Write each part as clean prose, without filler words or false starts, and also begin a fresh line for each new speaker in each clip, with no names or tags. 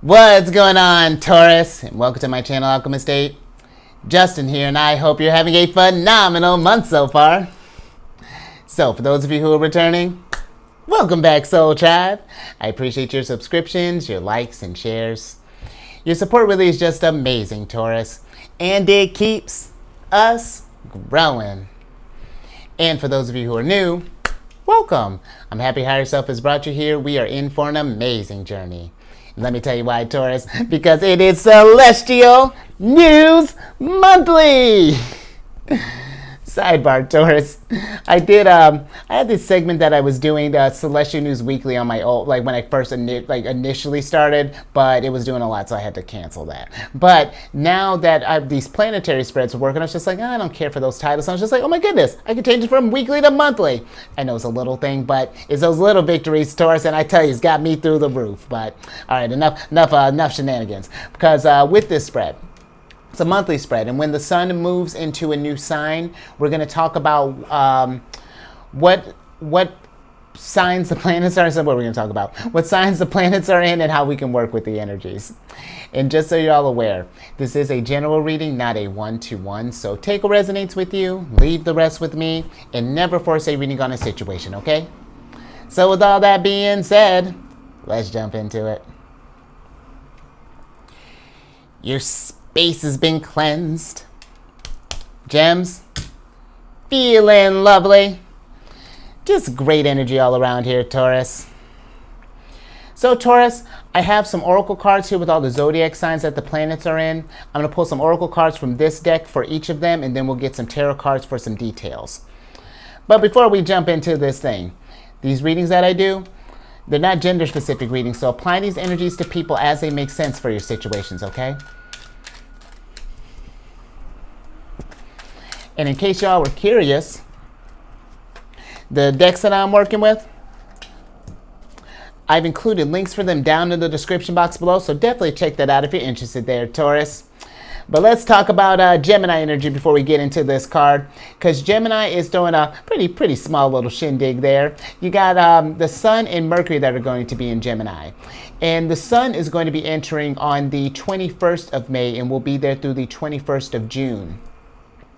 What's going on, Taurus? And welcome to my channel, Alchemist. Justin here, and I hope you're having a phenomenal month so far. So, for those of you who are returning, welcome back, Soul Tribe. I appreciate your subscriptions, your likes, and shares. Your support really is just amazing, Taurus, and it keeps us growing. And for those of you who are new, welcome. I'm happy Higher Self has brought you here. We are in for an amazing journey. Let me tell you why, Taurus, because it is Celestial News Monthly. Sidebar, Taurus. I had this segment that I was doing, Celestial News Weekly, on my old, like when I first initially started, but it was doing a lot, so I had to cancel that. But now that these planetary spreads are working, I was just like, I don't care for those titles. I was just like, oh my goodness, I can change it from weekly to monthly. I know it's a little thing, but it's those little victories, Taurus, and I tell you, it's got me through the roof. But all right, enough shenanigans, because with this spread, it's a monthly spread, and when the sun moves into a new sign, we're going to talk about what signs the planets are. So what we're going to talk about, what signs the planets are in, and how we can work with the energies. And just so you're all aware, this is a general reading, not a one-to-one. So take what resonates with you, leave the rest with me, and never force a reading on a situation. Okay? So with all that being said, let's jump into it. Your space has been cleansed. Gems, feeling lovely. Just great energy all around here, Taurus. So Taurus, I have some oracle cards here with all the zodiac signs that the planets are in. I'm going to pull some oracle cards from this deck for each of them, and then we'll get some tarot cards for some details. But before we jump into this thing, these readings that I do, they're not gender specific readings, so apply these energies to people as they make sense for your situations, okay? And in case y'all were curious, the decks that I'm working with, I've included links for them down in the description box below, so definitely check that out if you're interested there, Taurus. But let's talk about Gemini energy before we get into this card, because Gemini is doing a pretty small little shindig there. You got the Sun and Mercury that are going to be in Gemini. And the Sun is going to be entering on the 21st of May and will be there through the 21st of June.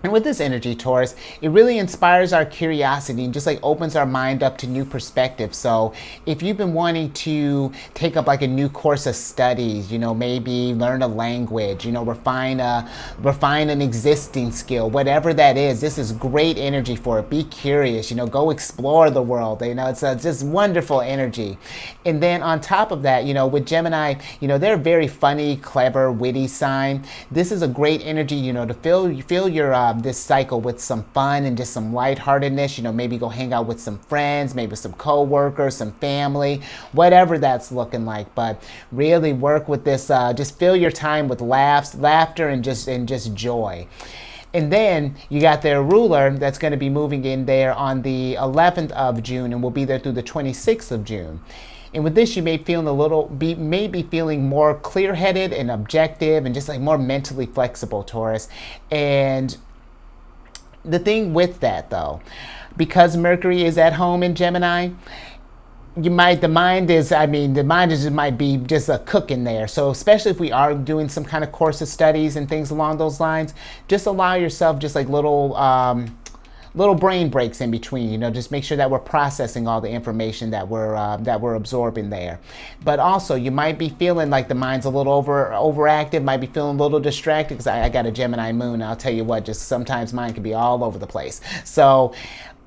And with this energy, Taurus, it really inspires our curiosity and just like opens our mind up to new perspectives. So if you've been wanting to take up like a new course of studies, you know, maybe learn a language, you know, refine an existing skill, whatever that is, this is great energy for it. Be curious, you know, go explore the world. You know, it's just wonderful energy. And then on top of that, you know, with Gemini, you know, they're a very funny, clever, witty sign. This is a great energy, you know, to fill your this cycle with some fun and just some lightheartedness. You know, maybe go hang out with some friends, maybe some co-workers, some family, whatever that's looking like. But really work with this, just fill your time with laughter, and just joy. And then you got their ruler that's going to be moving in there on the 11th of June and will be there through the 26th of June. And with this, you may be feeling more clear-headed and objective and just like more mentally flexible, Taurus. And the thing with that, though, because Mercury is at home in Gemini, the mind might be just a cook in there. So especially if we are doing some kind of course of studies and things along those lines, just allow yourself just like little brain breaks in between, you know, just make sure that we're processing all the information that we're absorbing there. But also, you might be feeling like the mind's a little overactive, might be feeling a little distracted, because I got a Gemini moon. I'll tell you what, just sometimes mine can be all over the place. So,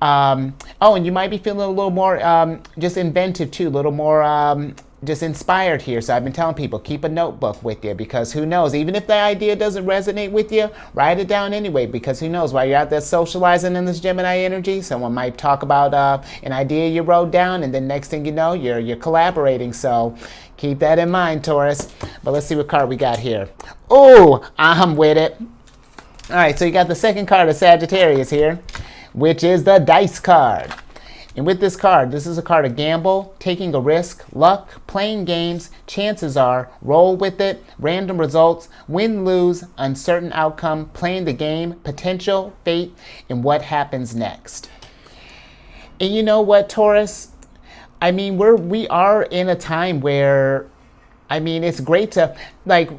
and you might be feeling a little more just inventive too, a little more just inspired here. So I've been telling people, keep a notebook with you, because who knows, even if the idea doesn't resonate with you, write it down anyway, because who knows, while you're out there socializing in this Gemini energy, someone might talk about an idea you wrote down, and then next thing you know, you're collaborating. So keep that in mind, Taurus. But let's see what card we got here. Oh, I'm with it. All right, so you got the second card of Sagittarius here, which is the dice card. And with this card, this is a card of gamble, taking a risk, luck, playing games, chances are, roll with it, random results, win, lose, uncertain outcome, playing the game, potential, fate, and what happens next. And you know what, Taurus? I mean, we are in a time where I mean, it's great to, like,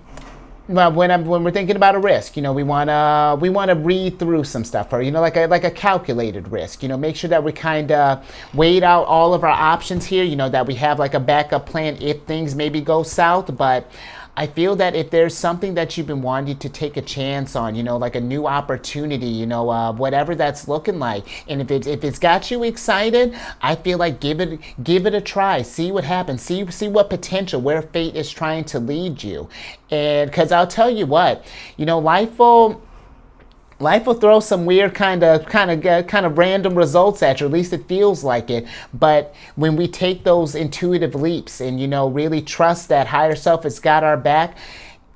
well, when we're thinking about a risk, we wanna read through some stuff, or like a calculated risk. Make sure that we kind of weighed out all of our options here. That we have like a backup plan if things maybe go south. But I feel that if there's something that you've been wanting to take a chance on, like a new opportunity, whatever that's looking like, and if it's got you excited, I feel like give it a try, see what happens, see what potential, where fate is trying to lead you, and because I'll tell you what, life will throw some weird kind of random results at you. At least it feels like it. But when we take those intuitive leaps and really trust that higher self has got our back,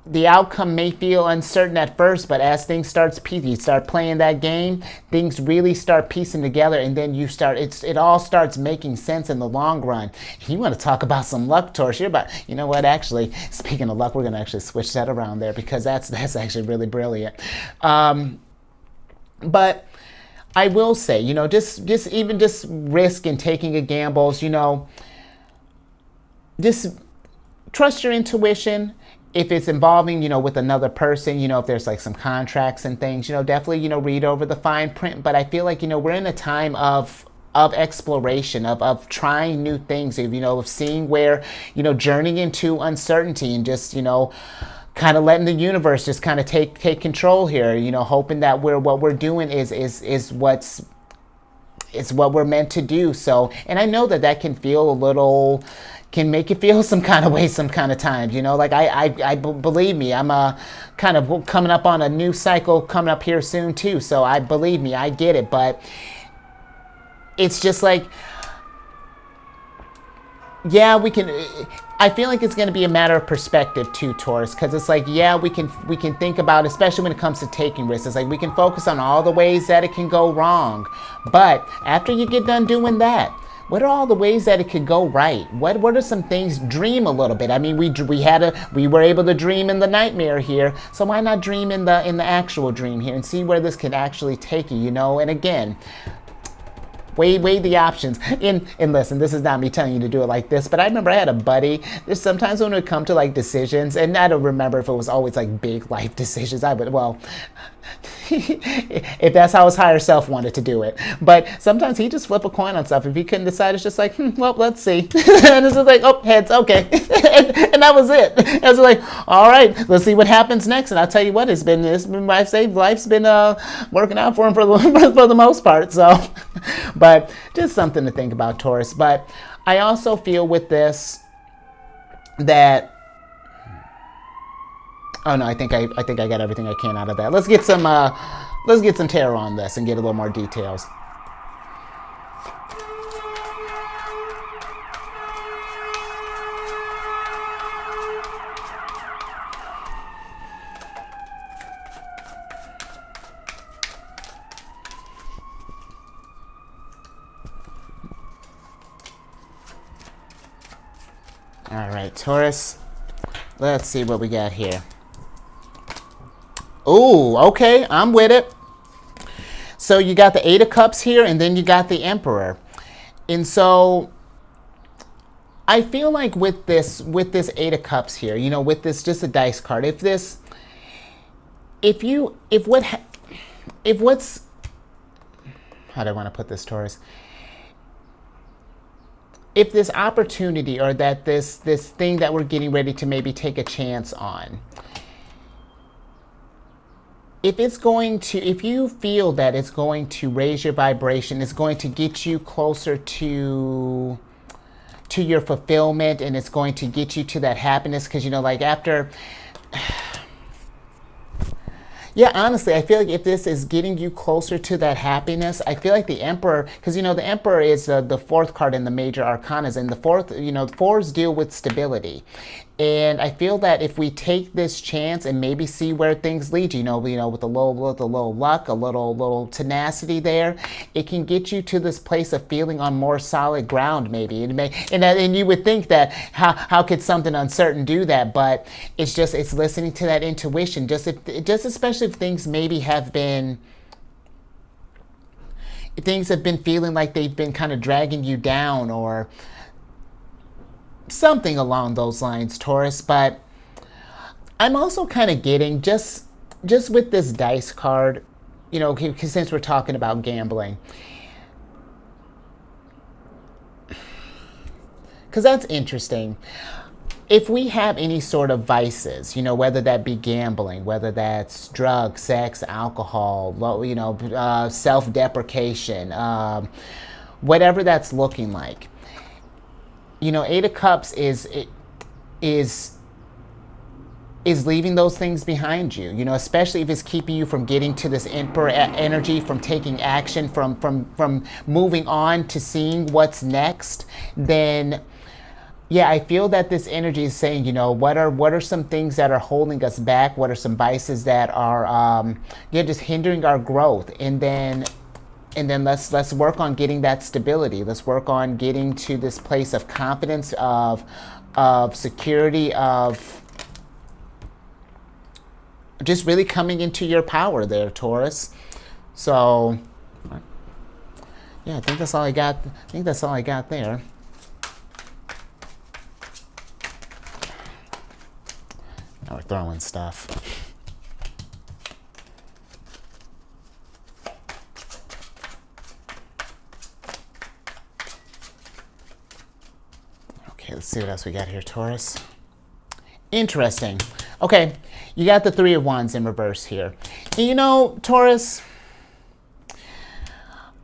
the outcome may feel uncertain at first, but as things you start playing that game, things really start piecing together, and then it all starts making sense in the long run. You want to talk about some luck, Taurus? What? Actually, speaking of luck, we're going to actually switch that around there, because that's actually really brilliant. But I will say, just risk and taking a gambles, just trust your intuition. If it's involving, with another person, if there's like some contracts and things, definitely, read over the fine print. But I feel like, we're in a time of exploration, of trying new things, of seeing where, journeying into uncertainty, and just, kind of letting the universe just kind of take control here, hoping that what we're doing is what we're meant to do. So, and I know that can feel can make you feel some kind of way, some kind of times, like I believe me, I'm kind of coming up on a new cycle coming up here soon too. So believe me, I get it, but it's just like, yeah, I feel like it's going to be a matter of perspective too, Taurus, because it's like, yeah, we can think about, especially when it comes to taking risks, it's like we can focus on all the ways that it can go wrong. But after you get done doing that, what are all the ways that it could go right? What are some things? Dream a little bit. I mean, we were able to dream in the nightmare here, so why not dream in the actual dream here and see where this could actually take you, And again, weigh the options. And listen, this is not me telling you to do it like this, but I remember I had a buddy. There's sometimes when it would come to like decisions, and I don't remember if it was always like big life decisions. If that's how his higher self wanted to do it. But sometimes he just flip a coin on stuff. If he couldn't decide, it's just like, well, let's see. And it's just like, oh, heads, okay. and that was it. And I was like, all right, let's see what happens next. And I'll tell you what, life's been working out for him for the most part. So, but just something to think about, Taurus. But I also feel with this that, oh no, I think I got everything I can out of that. Let's get some tarot on this and get a little more details. All right, Taurus. Let's see what we got here. Oh, okay, I'm with it. So you got the Eight of Cups here, and then you got the Emperor. And so I feel like with this Eight of Cups here, with this just a dice card, how do I want to put this, Taurus? If this opportunity, or that this thing that we're getting ready to maybe take a chance on, if you feel that it's going to raise your vibration, it's going to get you closer to your fulfillment, and it's going to get you to that happiness, because like after, yeah, honestly, I feel like if this is getting you closer to that happiness, I feel like the Emperor, because the Emperor is the fourth card in the major arcanas, and the fours deal with stability. And I feel that if we take this chance and maybe see where things lead you, with a little luck, a little tenacity there, it can get you to this place of feeling on more solid ground, maybe. And you would think that how could something uncertain do that? But it's listening to that intuition. Just especially if things maybe have been feeling like they've been kind of dragging you down, or something along those lines, Taurus. But I'm also kind of getting just with this dice card, you know, since we're talking about gambling, because that's interesting. If we have any sort of vices, you know, whether that be gambling, whether that's drugs, sex, alcohol, you know, self-deprecation, whatever that's looking like, you know, Eight of Cups is leaving those things behind you, you know, especially if it's keeping you from getting to this Emperor energy, from taking action, from moving on to seeing what's next. Then yeah, I feel that this energy is saying, you know, what are some things that are holding us back? What are some vices that are, just hindering our growth? And then let's work on getting that stability. Let's work on getting to this place of confidence, of security, of just really coming into your power there, Taurus. So, yeah, I think that's all I got. I think that's all I got there. Now we're throwing stuff. Okay, let's see what else we got here, Taurus. Interesting. Okay, you got the Three of Wands in reverse here. And you know, Taurus,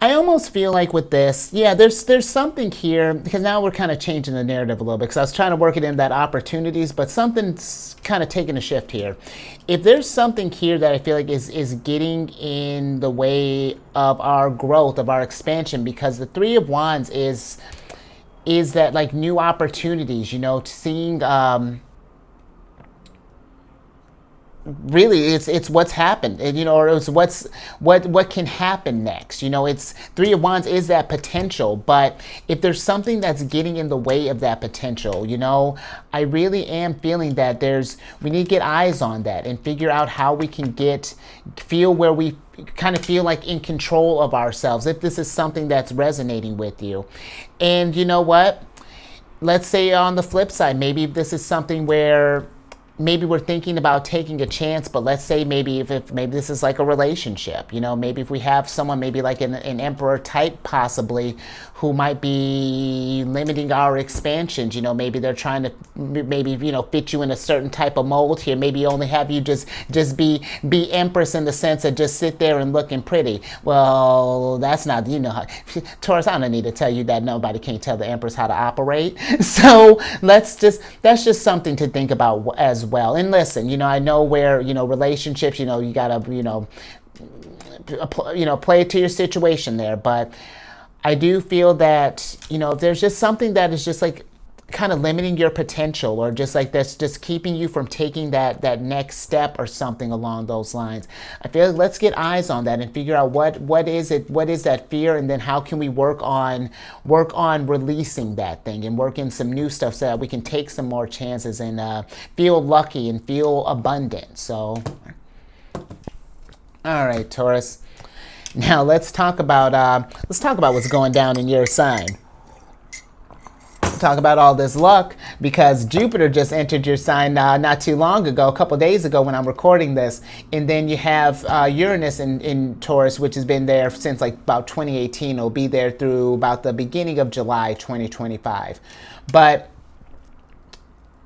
I almost feel like with this, yeah, there's something here, because now we're kind of changing the narrative a little bit, because I was trying to work it in that opportunities, but something's kind of taking a shift here. If there's something here that I feel like is getting in the way of our growth, of our expansion, because the Three of Wands is that like new opportunities, you know, seeing, really it's what's happened, and you know, or it's what can happen next. You know, it's Three of Wands is that potential, but if there's something that's getting in the way of that potential, you know, I really am feeling that we need to get eyes on that and figure out how we can feel where we kind of feel like in control of ourselves, if this is something that's resonating with you. And you know what, let's say on the flip side, maybe this is something where maybe we're thinking about taking a chance, but let's say maybe if maybe this is like a relationship, you know, maybe if we have someone maybe like an Emperor type possibly, who might be limiting our expansions, you know, maybe they're trying to maybe, you know, fit you in a certain type of mold here, maybe only have you just be Empress in the sense of just sit there and looking pretty. Well, that's not, you know, Taurus, I don't need to tell you that nobody can tell the Empress how to operate. So that's just something to think about as well. And listen, you know, I know where, you know, relationships, you know, you gotta, you know, play it to your situation there, but I do feel that, you know, if there's just something that is just like kind of limiting your potential, or just like that's just keeping you from taking that next step or something along those lines, I feel like let's get eyes on that and figure out what is that fear, and then how can we work on releasing that thing and work in some new stuff so that we can take some more chances and feel lucky and feel abundant. So, all right, Taurus. Now let's talk about what's going down in your sign. Talk about all this luck, because Jupiter just entered your sign not too long ago, a couple days ago when I'm recording this, and then you have Uranus in Taurus, which has been there since like about 2018. It'll be there through about the beginning of July 2025. But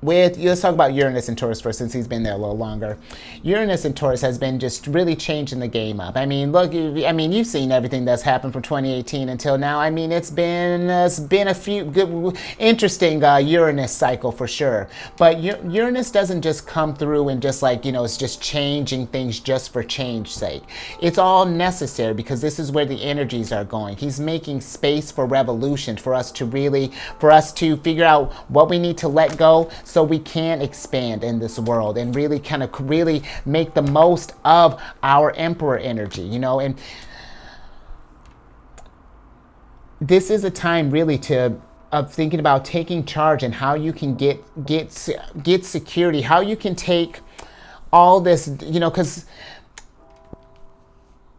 let's talk about Uranus and Taurus first, since he's been there a little longer. Uranus and Taurus has been just really changing the game up. I mean, look, you've seen everything that's happened from 2018 until now. I mean, it's been a few good, interesting Uranus cycle for sure. But Uranus doesn't just come through and just like, you know, it's just changing things just for change's sake. It's all necessary, because this is where the energies are going. He's making space for revolution, for us to figure out what we need to let go, so we can expand in this world and really make the most of our Emperor energy, you know. And this is a time really of thinking about taking charge and how you can get security, how you can take all this, you know, because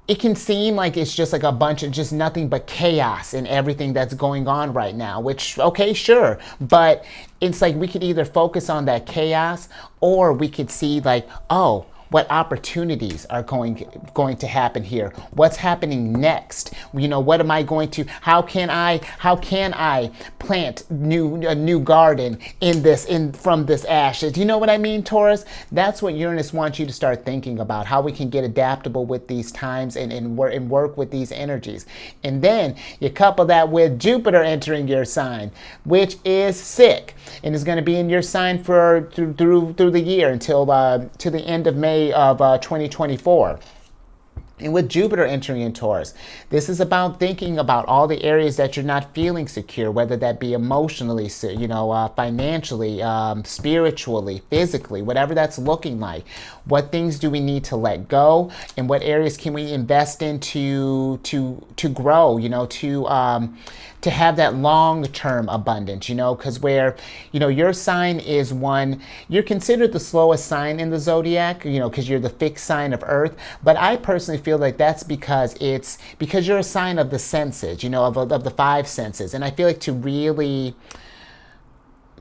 it can seem like it's just like a bunch of just nothing but chaos in everything that's going on right now, which, okay, sure. But it's like we could either focus on that chaos, or we could see like, oh, what opportunities are going to happen here? What's happening next? You know, what am I going to? How can I plant a new garden from this ashes? You know what I mean, Taurus? That's what Uranus wants you to start thinking about. How we can get adaptable with these times and work with these energies. And then you couple that with Jupiter entering your sign, which is sick, and is going to be in your sign through the year until to the end of May of 2024. And with Jupiter entering in Taurus, this is about thinking about all the areas that you're not feeling secure, whether that be emotionally, financially, spiritually, physically, whatever that's looking like. What things do we need to let go, and what areas can we invest in to grow, to have that long-term abundance, because where, your sign is one, you're considered the slowest sign in the zodiac, because you're the fixed sign of Earth. But I personally feel like that's because you're a sign of the senses, of the five senses. And I feel like to really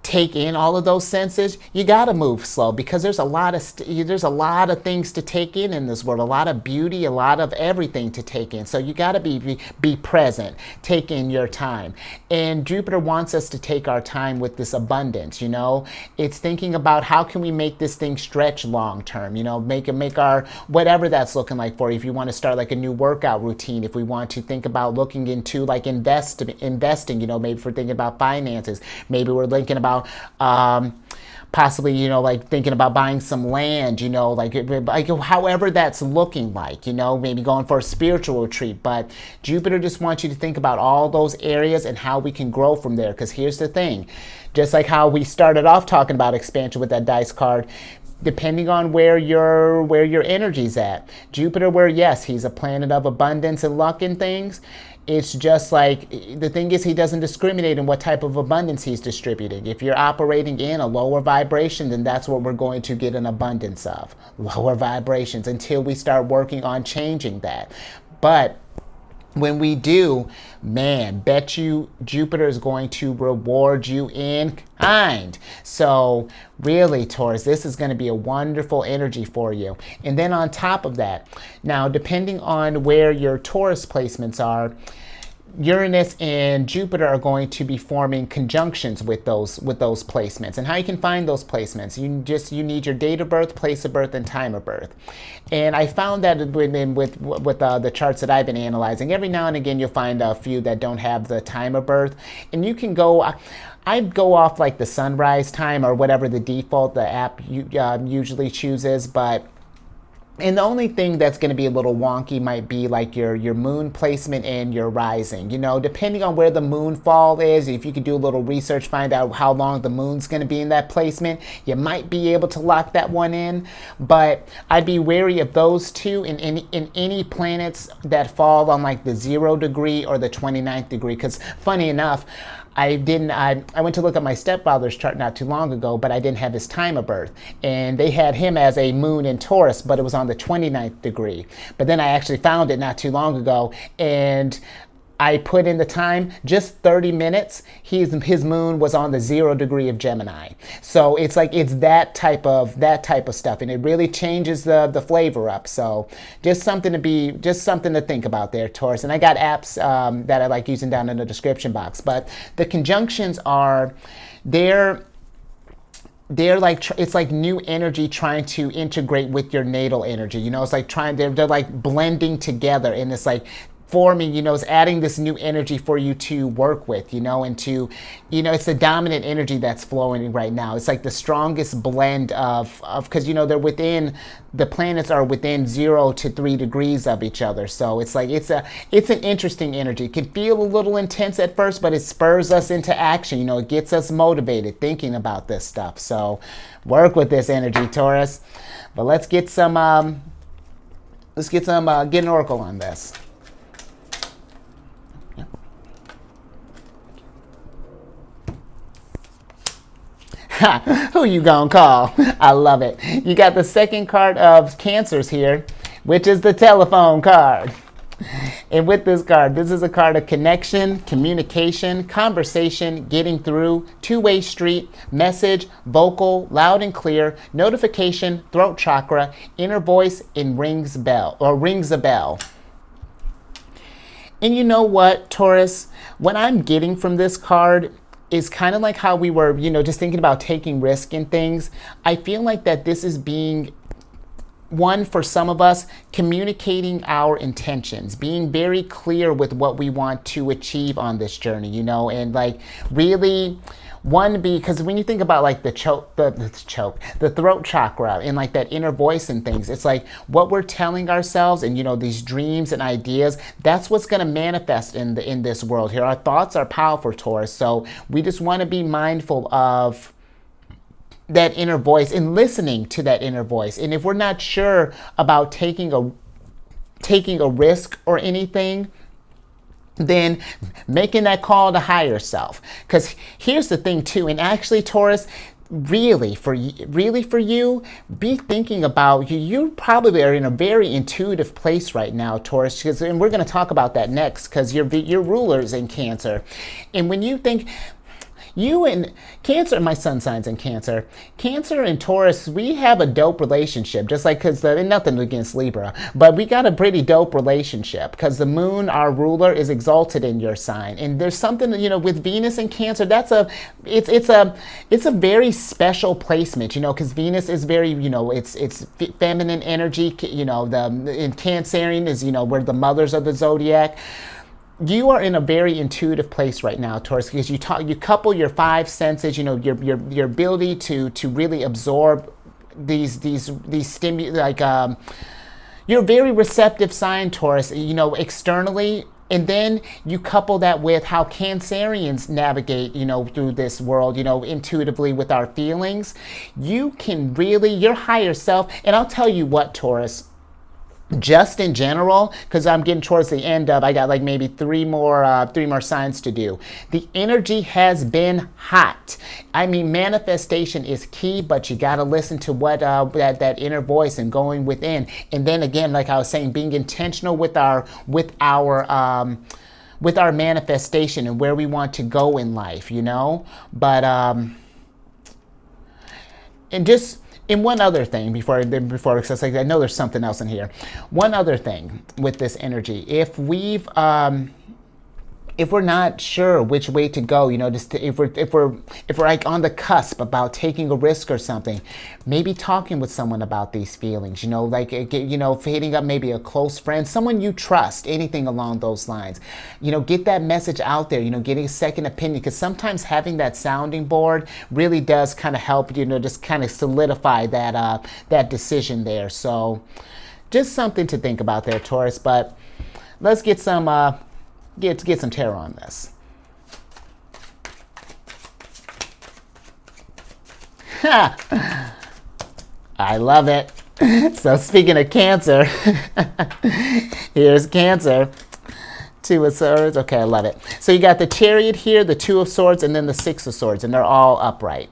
take in all of those senses, you got to move slow, because there's a lot of things to take in this world, a lot of beauty, a lot of everything to take in. So you got to be present, take in your time. And Jupiter wants us to take our time with this abundance. It's thinking about how can we make this thing stretch long term, make our whatever that's looking like for you. If you want to start like a new workout routine, if we want to think about looking into like investing, maybe if we're thinking about finances, maybe we're thinking about possibly, like thinking about buying some land, like however that's looking like, maybe going for a spiritual retreat. But Jupiter just wants you to think about all those areas and how we can grow from there. Because here's the thing, just like how we started off talking about expansion with that dice card, depending on where your energy's at. Jupiter, where yes, he's a planet of abundance and luck and things, it's just like, the thing is, he doesn't discriminate in what type of abundance he's distributing. If you're operating in a lower vibration, then that's what we're going to get an abundance of, lower vibrations, until we start working on changing that. But when we do, man, bet you Jupiter is going to reward you in kind. So really, Taurus, this is going to be a wonderful energy for you. And then on top of that, now depending on where your Taurus placements are, Uranus and Jupiter are going to be forming conjunctions with those placements. And how you can find those placements, you need your date of birth, place of birth, and time of birth. And I found that with the charts that I've been analyzing, every now and again you'll find a few that don't have the time of birth, and you can go. I'd go off like the sunrise time or whatever the default the app usually chooses, but. And the only thing that's going to be a little wonky might be like your moon placement and your rising. Depending on where the moon fall is, if you could do a little research, find out how long the moon's going to be in that placement, you might be able to lock that one in. But I'd be wary of those two in any planets that fall on like the 0 degree or the 29th degree. Because funny enough, I went to look at my stepfather's chart not too long ago, but I didn't have his time of birth. And they had him as a moon in Taurus, but it was on the 29th degree. But then I actually found it not too long ago, and I put in the time, just 30 minutes. His moon was on the 0 degree of Gemini. So it's like, it's that type of stuff, and it really changes the flavor up. So just something to think about there, Taurus. And I got apps that I like using down in the description box. But the conjunctions they're like, it's like new energy trying to integrate with your natal energy. It's like they're like blending together, and it's like forming, is adding this new energy for you to work with, and to, it's the dominant energy that's flowing right now. It's like the strongest blend of because, the planets are within 0 to 3 degrees of each other. So it's like, it's an interesting energy. It can feel a little intense at first, but it spurs us into action. It gets us motivated thinking about this stuff. So work with this energy, Taurus. But let's get an oracle on this. Who you gonna call? I love it. You got the second card of Cancers here, which is the telephone card. And with this card, this is a card of connection, communication, conversation, getting through, two-way street, message, vocal, loud and clear, notification, throat chakra, inner voice, and rings a bell. And you know what, Taurus? What I'm getting from this card is kind of like how we were, just thinking about taking risk in things. I feel like that this is being one, for some of us, communicating our intentions, being very clear with what we want to achieve on this journey, and like really, because when you think about like the throat chakra and like that inner voice and things, it's like what we're telling ourselves and these dreams and ideas, that's what's going to manifest in this world here. Our thoughts are powerful, Taurus, so we just want to be mindful of that inner voice and listening to that inner voice. And if we're not sure about taking a risk or anything, then making that call to higher self. Because here's the thing too, and actually, Taurus, really for you, be thinking about you probably are in a very intuitive place right now, Taurus, and we're going to talk about that next, because your ruler is in Cancer. And when you think, you and Cancer, my sun sign's in Cancer. Cancer and Taurus, we have a dope relationship, just like, nothing against Libra, but we got a pretty dope relationship because the moon, our ruler, is exalted in your sign. And there's something, with Venus and Cancer, it's a very special placement, because Venus is very, it's feminine energy, in Cancerian is, we're the mothers of the zodiac. You are in a very intuitive place right now, Taurus, because you couple your five senses, your ability to really absorb these stimuli, like you're a very receptive sign, Taurus, externally. And then you couple that with how Cancerians navigate, through this world, intuitively with our feelings. You can really, your higher self, and I'll tell you what, Taurus, just in general, because I'm getting towards the end of, I got like maybe three more signs to do. The energy has been hot. I mean, manifestation is key, but you got to listen to what that inner voice and going within. And then again, like I was saying, being intentional with our manifestation and where we want to go in life, But and just. And one other thing because I know there's something else in here. One other thing with this energy, if we're not sure which way to go, if we're like on the cusp about taking a risk or something, maybe talking with someone about these feelings, hitting up maybe a close friend, someone you trust, anything along those lines, get that message out there, getting a second opinion, because sometimes having that sounding board really does kind of help, just kind of solidify that decision there. So just something to think about there, Taurus. But let's get some get some tarot on this. Ha! I love it. So speaking of Cancer, here's Cancer. Two of Swords. Okay, I love it. So you got the Chariot here, the Two of Swords, and then the Six of Swords, and they're all upright.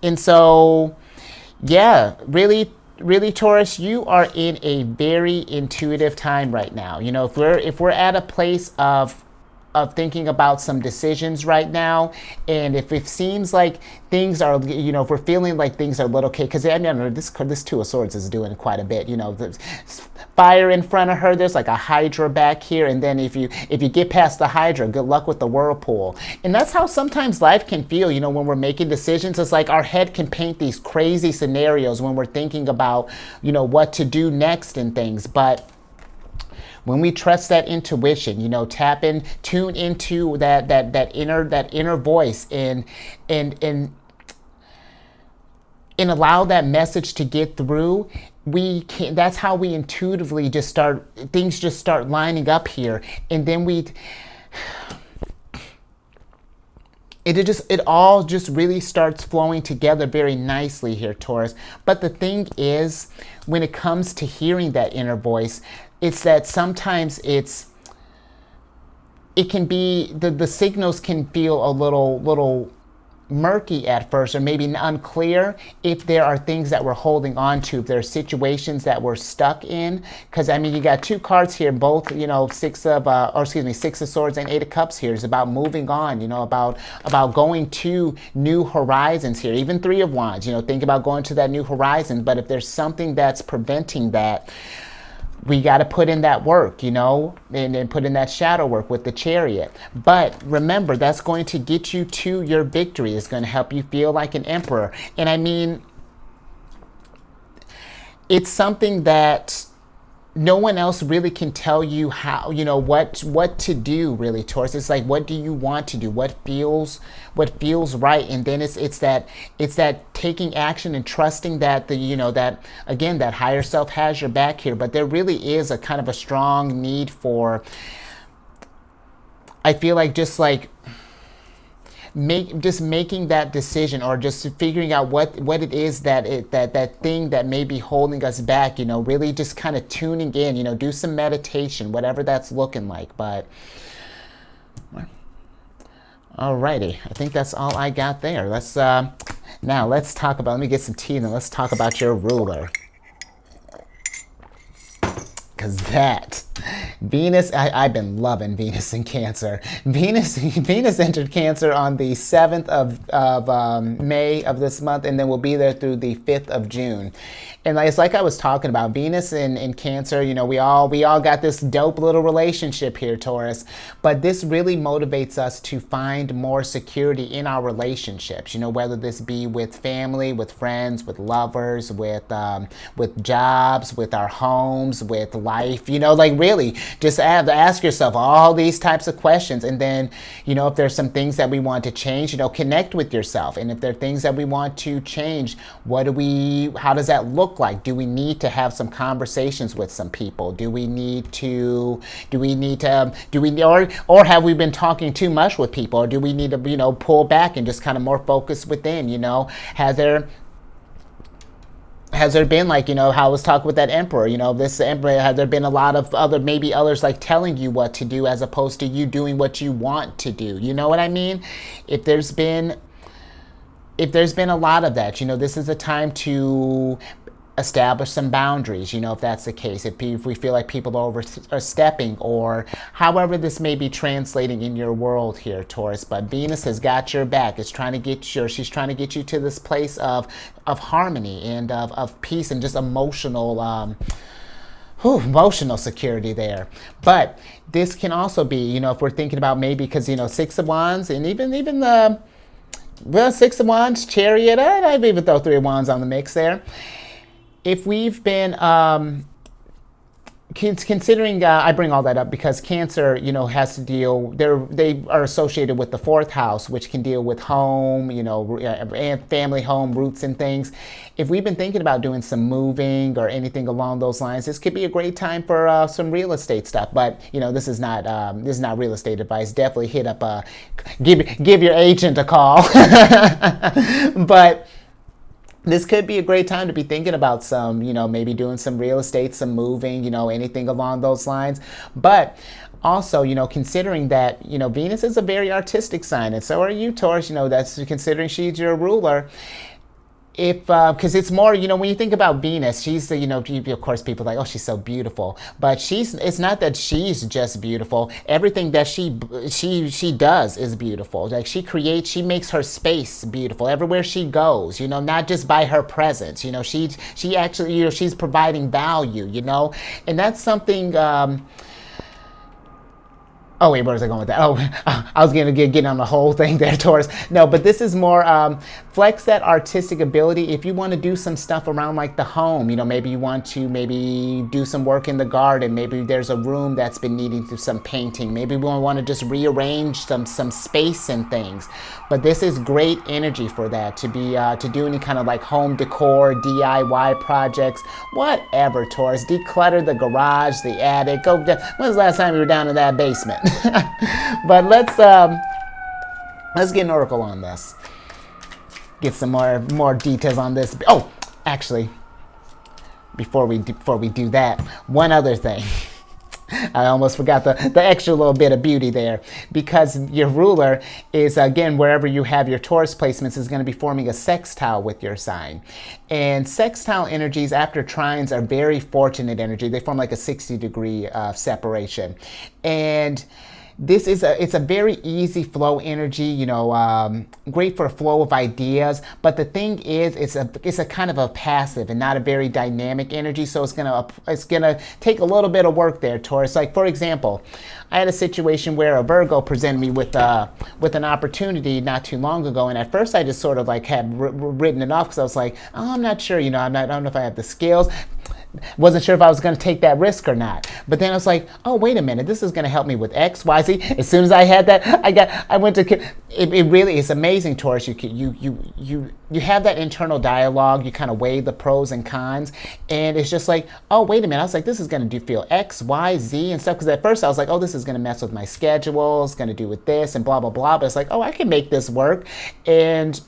And so, yeah, really, Taurus, you are in a very intuitive time right now. If we're at a place of thinking about some decisions right now, and if it seems like things are, if we're feeling like things are a little okay, because this Two of Swords is doing quite a bit. There's fire in front of her. There's like a Hydra back here, and then if you get past the Hydra, good luck with the whirlpool. And that's how sometimes life can feel. When we're making decisions, it's like our head can paint these crazy scenarios when we're thinking about, what to do next and things, but when we trust that intuition, tune into that inner voice and allow that message to get through, that's how we intuitively things just start lining up here. And then it all just really starts flowing together very nicely here, Taurus. But the thing is, when it comes to hearing that inner voice, it's that sometimes it can be, the signals can feel a little murky at first, or maybe unclear if there are things that we're holding on to, if there are situations that we're stuck in. Because I mean, you got two cards here, both, you know, Six of Swords and Eight of Cups here. It's about moving on, you know, about going to new horizons here. Even Three of Wands, you know, think about going to that new horizon. But if there's something that's preventing that, we got to put in that work, you know, and then put in that shadow work with the Chariot. But remember, that's going to get you to your victory. It's going to help you feel like an emperor. And I mean, it's something that no one else really can tell you how, you know, what to do, really, Taurus. It's like, what do you want to do? What feels right? And then it's that taking action and trusting that that, again, that higher self has your back here. But there really is a kind of a strong need for, I feel like, just like making that decision, or just figuring out what it is that thing that may be holding us back, you know, really just kind of tuning in, you know, do some meditation, whatever that's looking like. But alrighty, I think that's all I got there. Let's now let's talk about, let me get some tea and let's talk about your ruler. Because that Venus, I've been loving Venus in Cancer. Venus entered Cancer on the 7th of May of this month, and then we'll be there through the 5th of June. And it's like I was talking about, Venus in Cancer, you know, we all got this dope little relationship here, Taurus. But this really motivates us to find more security in our relationships, you know, whether this be with family, with friends, with lovers, with jobs, with our homes, with life, you know, like really just have to ask yourself all these types of questions. And then, you know, if there's some things that we want to change, you know, connect with yourself. And if there are things that we want to change, how does that look like? Do we need to have some conversations with some people? Or have we been talking too much with people? Or do we need to, you know, pull back and just kind of more focus within, you know? Has there been, like, you know, how I was talking with that emperor, you know, this emperor, has there been a lot of others like telling you what to do as opposed to you doing what you want to do? You know what I mean? If there's been a lot of that, you know, this is a time to establish some boundaries, you know, if that's the case, if we feel like people are overstepping, or however this may be translating in your world here, Taurus. But Venus has got your back. She's trying to get you to this place of harmony and of peace and just emotional security there. But this can also be, you know, if we're thinking about maybe, because, you know, Six of Wands and even the Six of Wands, Chariot, I'd even throw Three of Wands on the mix there. If we've been considering, I bring all that up because Cancer, you know, has to deal, they are associated with the 4th house, which can deal with home, you know, and family, home, roots and things. If we've been thinking about doing some moving or anything along those lines, this could be a great time for some real estate stuff. But, you know, this is not real estate advice. Definitely hit up, give your agent a call. But this could be a great time to be thinking about some, you know, maybe doing some real estate, some moving, you know, anything along those lines. But also, you know, considering that, you know, Venus is a very artistic sign, and so are you, Taurus, you know, that's considering she's your ruler. If because it's more, you know, when you think about Venus, she's the, you know, of course people are like, oh, she's so beautiful, but it's not that she's just beautiful. Everything that she does is beautiful. Like she makes her space beautiful everywhere she goes, you know, not just by her presence, you know, she actually, you know, she's providing value, you know. And that's something oh wait, where was I going with that? Oh, I was going to get on the whole thing there, Taurus. No, but this is more flex that artistic ability. If you want to do some stuff around like the home, you know, maybe you want to do some work in the garden. Maybe there's a room that's been needing some painting. Maybe we want to just rearrange some space and things. But this is great energy for that, to be to do any kind of like home decor, DIY projects, whatever, Taurus. Declutter the garage, the attic. When's the last time you were down in that basement? But let's get an oracle on this. Get some more details on this. Oh, actually, before we do that, one other thing. I almost forgot the extra little bit of beauty there, because your ruler is, again, wherever you have your Taurus placements, is going to be forming a sextile with your sign. And sextile energies after trines are very fortunate energy. They form like a 60-degree separation. And this is it's a very easy flow energy, you know, great for a flow of ideas. But the thing is, it's a kind of a passive and not a very dynamic energy. So it's gonna take a little bit of work there, Taurus. Like, for example, I had a situation where a Virgo presented me with an opportunity not too long ago, and at first I just sort of like had written it off because I was like, oh, I'm not sure, you know, I don't know if I have the skills. Wasn't sure if I was going to take that risk or not. But then I was like, oh, wait a minute, this is going to help me with X, Y, Z. As soon as I had that, I went to, it really is amazing, Taurus. You have that internal dialogue. You kind of weigh the pros and cons. And it's just like, oh, wait a minute. I was like, this is going to feel X, Y, Z and stuff. Because at first I was like, oh, this is going to mess with my schedule. It's going to do with this and blah, blah, blah. But it's like, oh, I can make this work. And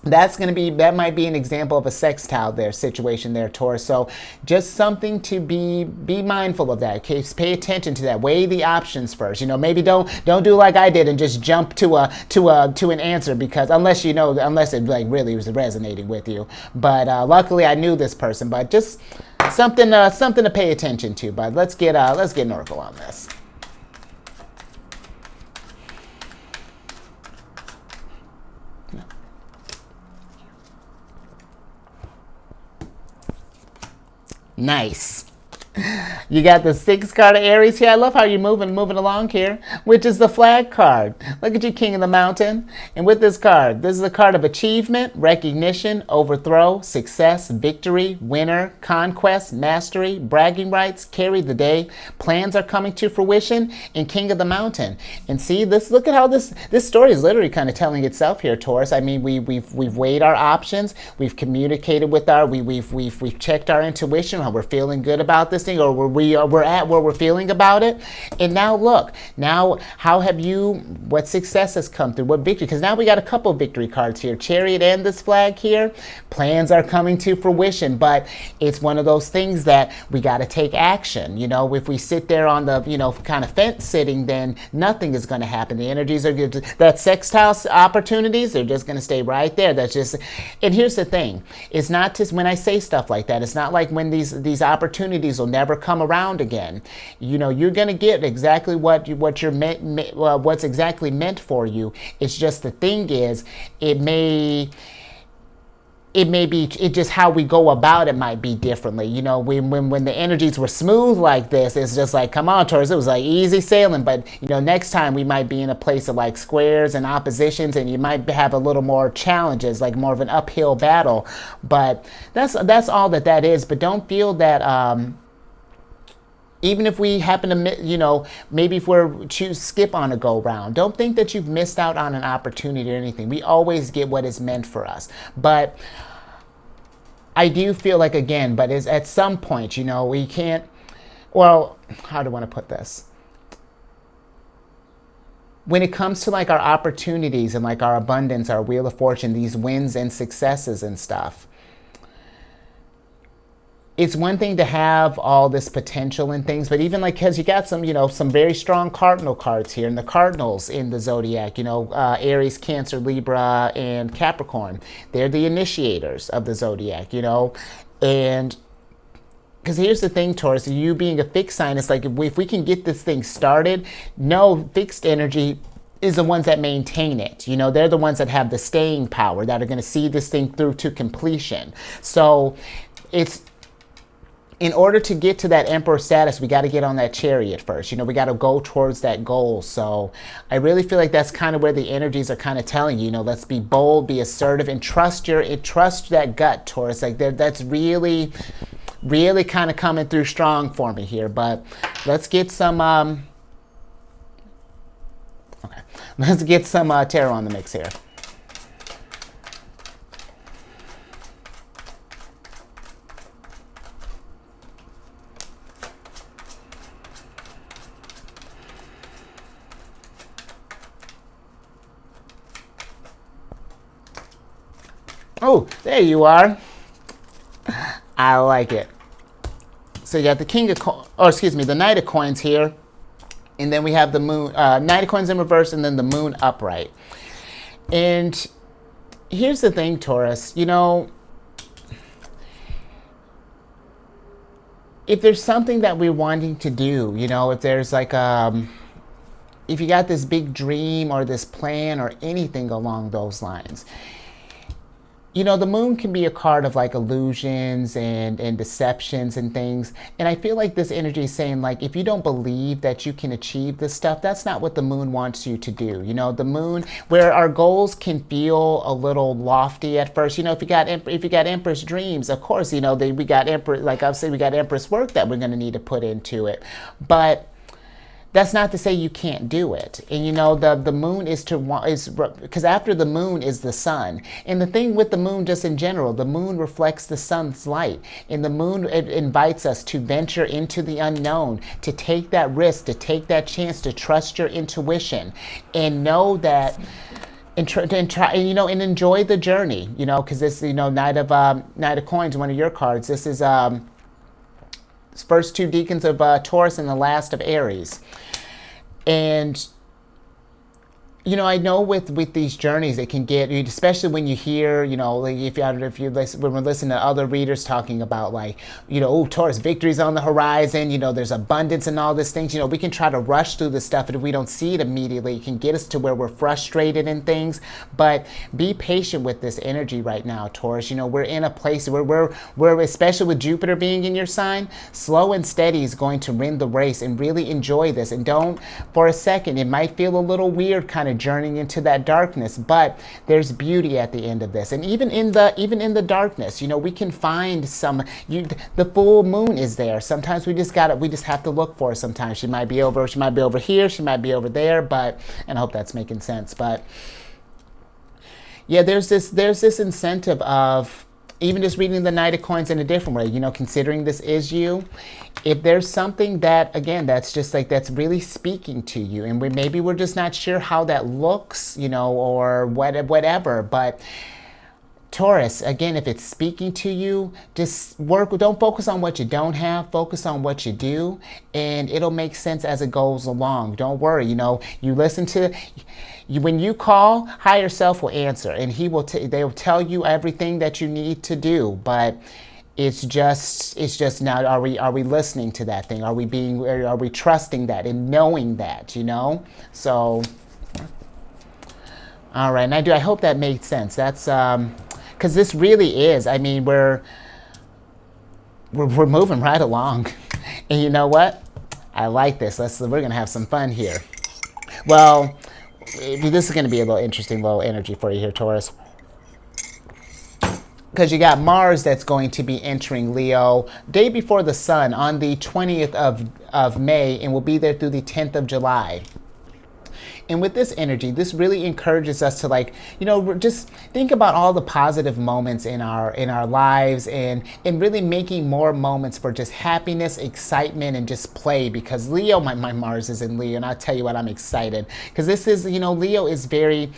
that might be an example of a sextile there situation there, Taurus. So just something to be mindful of that. Okay, pay attention to that. Weigh the options first. You know, maybe don't do like I did and just jump to an answer, because unless it like really was resonating with you. But luckily I knew this person. But just something to pay attention to. But let's get an oracle on this. Nice. You got the 6th card of Aries here. I love how you're moving along here, which is the flag card. Look at you, King of the Mountain. And with this card, this is a card of achievement, recognition, overthrow, success, victory, winner, conquest, mastery, bragging rights, carry the day. Plans are coming to fruition, and King of the Mountain. And see this. Look at how this story is literally kind of telling itself here, Taurus. I mean, we've weighed our options. We've communicated with we've checked our intuition. How we're feeling good about this thing, or we're at where we're feeling about it. And now look, what success has come through, what victory, because now we got a couple of victory cards here, Chariot and this flag here. Plans are coming to fruition, but it's one of those things that we got to take action. You know, if we sit there on the, you know, kind of fence sitting, then nothing is going to happen. The energies are good. That sextile opportunities, they're just going to stay right there. That's just, and here's the thing, it's not just when I say stuff like that, it's not like when these opportunities will never come around again. You know, you're going to get exactly what's exactly meant for you. It's just, the thing is, it just how we go about it might be differently. You know, when the energies were smooth like this, it's just like, come on, Taurus, it was like easy sailing. But, you know, next time we might be in a place of like squares and oppositions, and you might have a little more challenges, like more of an uphill battle. But that's all that is. But don't feel that, even if we happen to, you know, maybe if we're skip on a go round, don't think that you've missed out on an opportunity or anything. We always get what is meant for us. But I do feel like, again, but is at some point, you know, we can't, well, how do I want to put this? When it comes to like our opportunities and like our abundance, our wheel of fortune, these wins and successes and stuff, it's one thing to have all this potential and things, but even like, because you got some, you know, some very strong cardinal cards here, and the cardinals in the zodiac, you know, Aries, Cancer, Libra, and Capricorn, they're the initiators of the zodiac, you know. And because here's the thing, Taurus, you being a fixed sign, it's like, if we can get this thing started, no, fixed energy is the ones that maintain it. You know, they're the ones that have the staying power, that are going to see this thing through to completion. So it's, in order to get to that emperor status, we got to get on that chariot first. You know, we got to go towards that goal. So I really feel like that's kind of where the energies are kind of telling you, let's be bold, be assertive, and trust that gut, Taurus. Like that's really, really kind of coming through strong for me here. But let's get some, let's get some tarot on the mix here. Oh, there you are. I like it. So you got the King of the Knight of Coins here. And then we have the Moon, Knight of Coins in reverse, and then the Moon upright. And here's the thing, Taurus, you know, if there's something that we're wanting to do, you know, if there's like if you got this big dream or this plan or anything along those lines, you know, the moon can be a card of like illusions and deceptions and things. And I feel like this energy is saying, like, if you don't believe that you can achieve this stuff, that's not what the moon wants you to do. You know, the moon, where our goals can feel a little lofty at first. You know, if you got Empress dreams, of course, you know, we got Empress, like I've said, we got Empress work that we're going to need to put into it. But that's not to say you can't do it. And you know, the moon is because after the moon is the sun. And the thing with the moon, just in general, the moon reflects the sun's light. And the moon, it invites us to venture into the unknown, to take that risk, to take that chance, to trust your intuition, and know that, and try, you know, and enjoy the journey. You know, because this, you know, Knight of Coins, one of your cards. This is first two decans of Taurus and the last of Aries. And, you know, I know with these journeys, it can get, especially when you hear, you know, like when we're listening to other readers talking about, like, you know, oh, Taurus, victory's on the horizon, you know, there's abundance and all these things, you know, we can try to rush through this stuff, and if we don't see it immediately, it can get us to where we're frustrated and things. But be patient with this energy right now, Taurus. You know, we're in a place where we're especially with Jupiter being in your sign, slow and steady is going to win the race, and really enjoy this. And don't, for a second, it might feel a little weird kind of journeying into that darkness, but there's beauty at the end of this. And even in the darkness, you know, we can find the full moon is there. Sometimes we just have to look for it. Sometimes she might be over here, she might be over there, but, and I hope that's making sense. But yeah, there's this incentive of even just reading the Knight of Coins in a different way, you know, considering this is you. If there's something that, again, that's just like, that's really speaking to you, and maybe we're just not sure how that looks, you know, or whatever, but Taurus, again, if it's speaking to you, just don't focus on what you don't have, focus on what you do, and it'll make sense as it goes along. Don't worry, you know, you listen to, when you call, higher self will answer, and they will tell you everything that you need to do. But it's just now, are we listening to that thing? Are we trusting that and knowing that, you know? So, all right, and I hope that made sense. That's because this really is, I mean, we're moving right along. And you know what? I like this. We're gonna have some fun here. Well, this is going to be a little interesting little energy for you here, Taurus. Because you got Mars that's going to be entering Leo day before the sun on the 20th of May, and will be there through the 10th of July. And with this energy, this really encourages us to, like, you know, just think about all the positive moments in our lives, and really making more moments for just happiness, excitement, and just play. Because Leo, my Mars is in Leo, and I'll tell you what, I'm excited. Because this is, you know, Leo is very,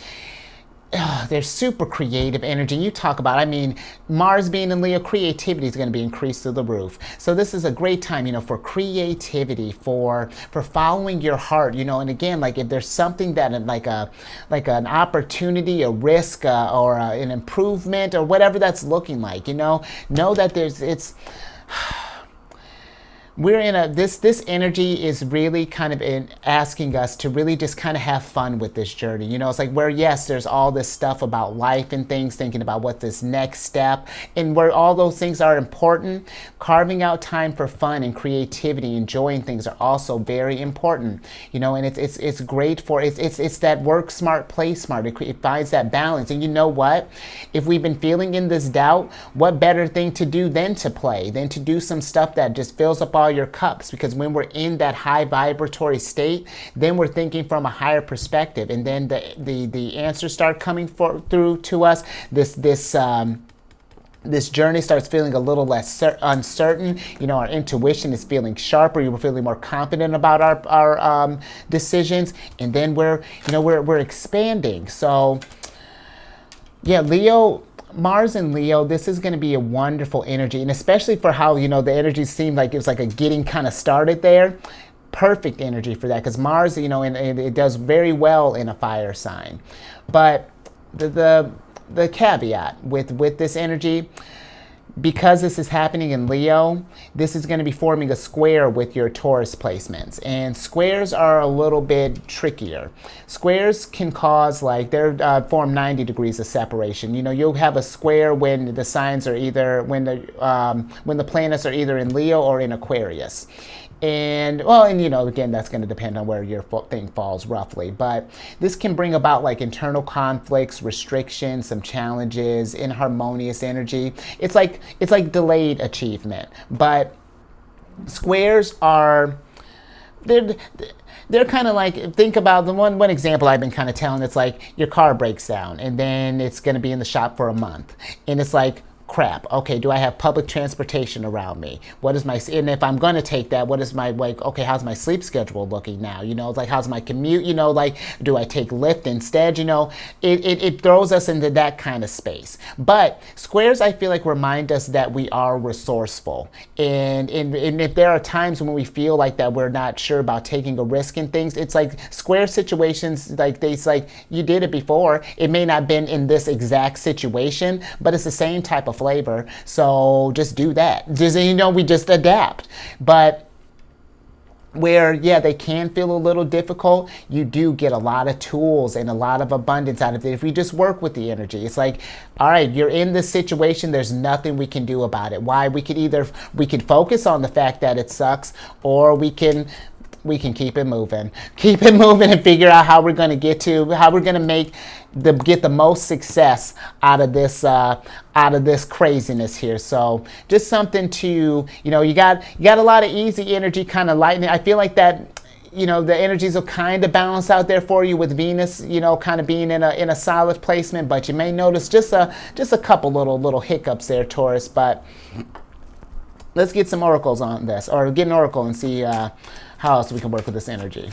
they're super creative energy. You talk about, I mean, Mars being in Leo, creativity is going to be increased through the roof. So this is a great time, you know, for creativity, for following your heart, you know. And again, like, if there's something that, like an opportunity, a risk, or an improvement, or whatever that's looking like, you know that we're in this energy is really kind of asking us to really just kind of have fun with this journey. You know, it's like, where, yes, there's all this stuff about life and things, thinking about what this next step, and where all those things are important, carving out time for fun and creativity, enjoying things, are also very important. You know, and it's great for, it's that work smart, play smart. It finds that balance. And you know what? If we've been feeling in this doubt, what better thing to do than to play, than to do some stuff that just fills up all your cups? Because when we're in that high vibratory state, then we're thinking from a higher perspective, and then the answers start coming through to us. This journey starts feeling a little less uncertain. You know, our intuition is feeling sharper. We're feeling more confident about our decisions, and then we're expanding. So yeah, Leo, Mars and Leo, this is going to be a wonderful energy, and especially for how, the energy seemed like it was like a getting kind of started there. Perfect energy for that, because Mars, and it does very well in a fire sign. But the caveat with this energy, because this is happening in Leo, this is going to be forming a square with your Taurus placements. And squares are a little bit trickier. Squares can cause, like, they're form 90 degrees of separation. You'll have a square when the signs are either, when the planets are either in Leo or in Aquarius. And again, that's going to depend on where your thing falls roughly. But this can bring about like internal conflicts, restrictions, some challenges, inharmonious energy. It's like delayed achievement. But squares are, they're kind of like, think about the one example I've been kind of telling. It's like your car breaks down and then it's going to be in the shop for a month. And it's like, crap, okay, do I have public transportation around me? And if I'm going to take that, what is my, like, okay, how's my sleep schedule looking now? Like, how's my commute? Like, do I take Lyft instead? It throws us into that kind of space. But squares, I feel like, remind us that we are resourceful. And if there are times when we feel like that we're not sure about taking a risk in things, it's like square situations, it's like you did it before. It may not have been in this exact situation, but it's the same type of flavor, so just do that. We just adapt. But where, they can feel a little difficult, you do get a lot of tools and a lot of abundance out of it if we just work with the energy. It's like, all right, you're in this situation, there's nothing we can do about it. Why? We could focus on the fact that it sucks, or we can keep it moving and figure out how we're going to get the most success out of this craziness here. So just something to, you got a lot of easy energy kind of lightning. I feel like that, the energies will kind of balance out there for you with Venus, kind of being in a solid placement, but you may notice just a couple little hiccups there, Taurus. But let's get some oracles on this, or get an oracle and see how else we can work with this energy.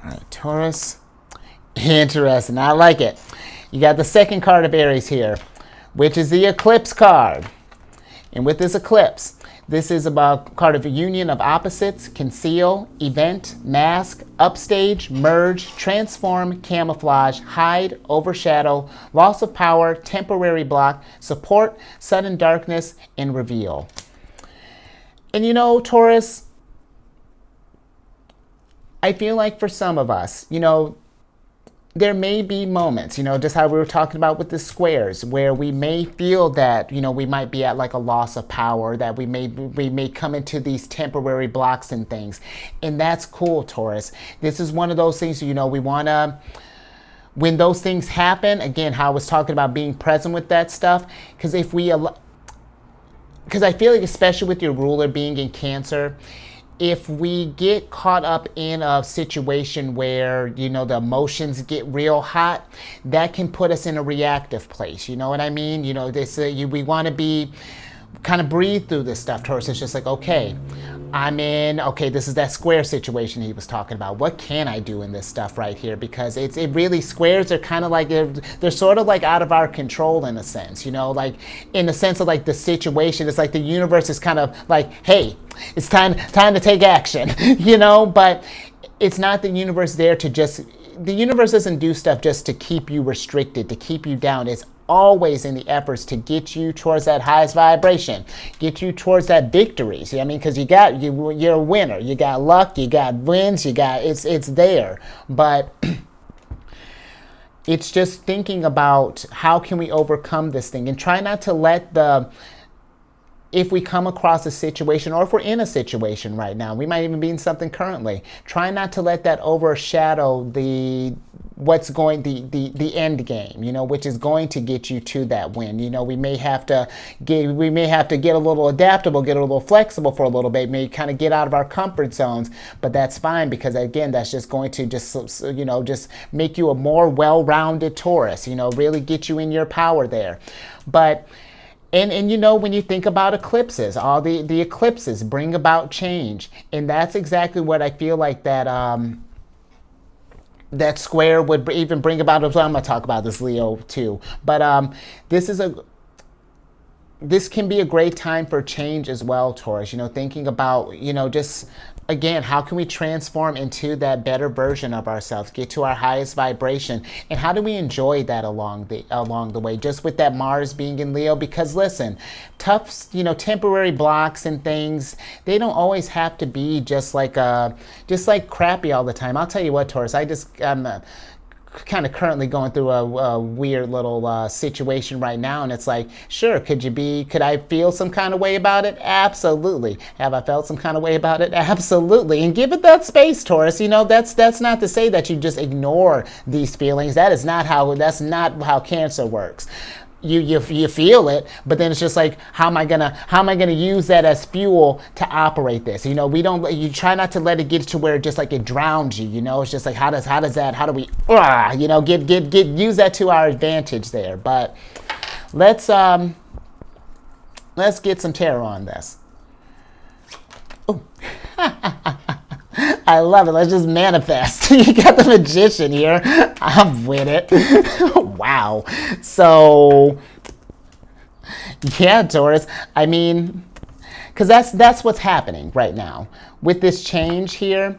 All right, Taurus. Interesting. I like it. You got the second card of Aries here, which is the eclipse card. And with this eclipse, this is about card of a union of opposites: conceal, event, mask, upstage, merge, transform, camouflage, hide, overshadow, loss of power, temporary block, support, sudden darkness, and reveal. And Taurus, I feel like for some of us, there may be moments, just how we were talking about with the squares, where we may feel that, we might be at like a loss of power, that we may come into these temporary blocks and things. And that's cool, Taurus. This is one of those things, we want to, when those things happen, again, how I was talking about being present with that stuff, because I feel like, especially with your ruler being in Cancer, if we get caught up in a situation where, the emotions get real hot, that can put us in a reactive place. You know what I mean? We want to be, kind of breathe through this stuff, Taurus. It's just like, okay, this is that square situation he was talking about. What can I do in this stuff right here? Because it really, squares are kind of like, they're sort of like out of our control in a sense, like in the sense of like the situation. It's like the universe is kind of like, hey, it's time to take action, but it's not the universe there to the universe doesn't do stuff just to keep you restricted, to keep you down. It's always in the efforts to get you towards that highest vibration, get you towards that victory. See, because you're a winner. You got luck, you got wins, it's there. But it's just thinking about how can we overcome this thing, and try not to let if we come across a situation, or if we're in a situation right now, we might even be in something currently, try not to let that overshadow the end game, you know, which is going to get you to that win. You know, we may have to get a little adaptable, get a little flexible for a little bit, maybe kind of get out of our comfort zones, but that's fine, because again, that's just going to just make you a more well-rounded Taurus, you know, really get you in your power there. But and you know, when you think about eclipses, all the eclipses bring about change, and that's exactly what I feel like that square would even bring about. I'm going to talk about this, Leo, too. But this can be a great time for change as well, Taurus. You know, thinking about, you know, just again, how can we transform into that better version of ourselves, get to our highest vibration, and how do we enjoy that along the way, just with that Mars being in Leo? Because listen, tough, you know, temporary blocks and things, they don't always have to be just like crappy all the time. I'll tell you what, Taurus, I'm kind of currently going through a weird little situation right now, and it's like, sure, could I feel some kind of way about it? Absolutely. Have I felt some kind of way about it? Absolutely. And give it that space, Taurus. You know, that's not to say that you just ignore these feelings. That's not how Cancer works. You feel it, but then it's just like, how am I gonna use that as fuel to operate this? You know, you try not to let it get to where just like it drowns you. You know, it's just like, how do we you know, use that to our advantage there. But let's get some tarot on this. Oh. I love it. Let's just manifest. You got the Magician here. I'm with it. Wow. So, yeah, Taurus. I mean, because that's what's happening right now with this change here.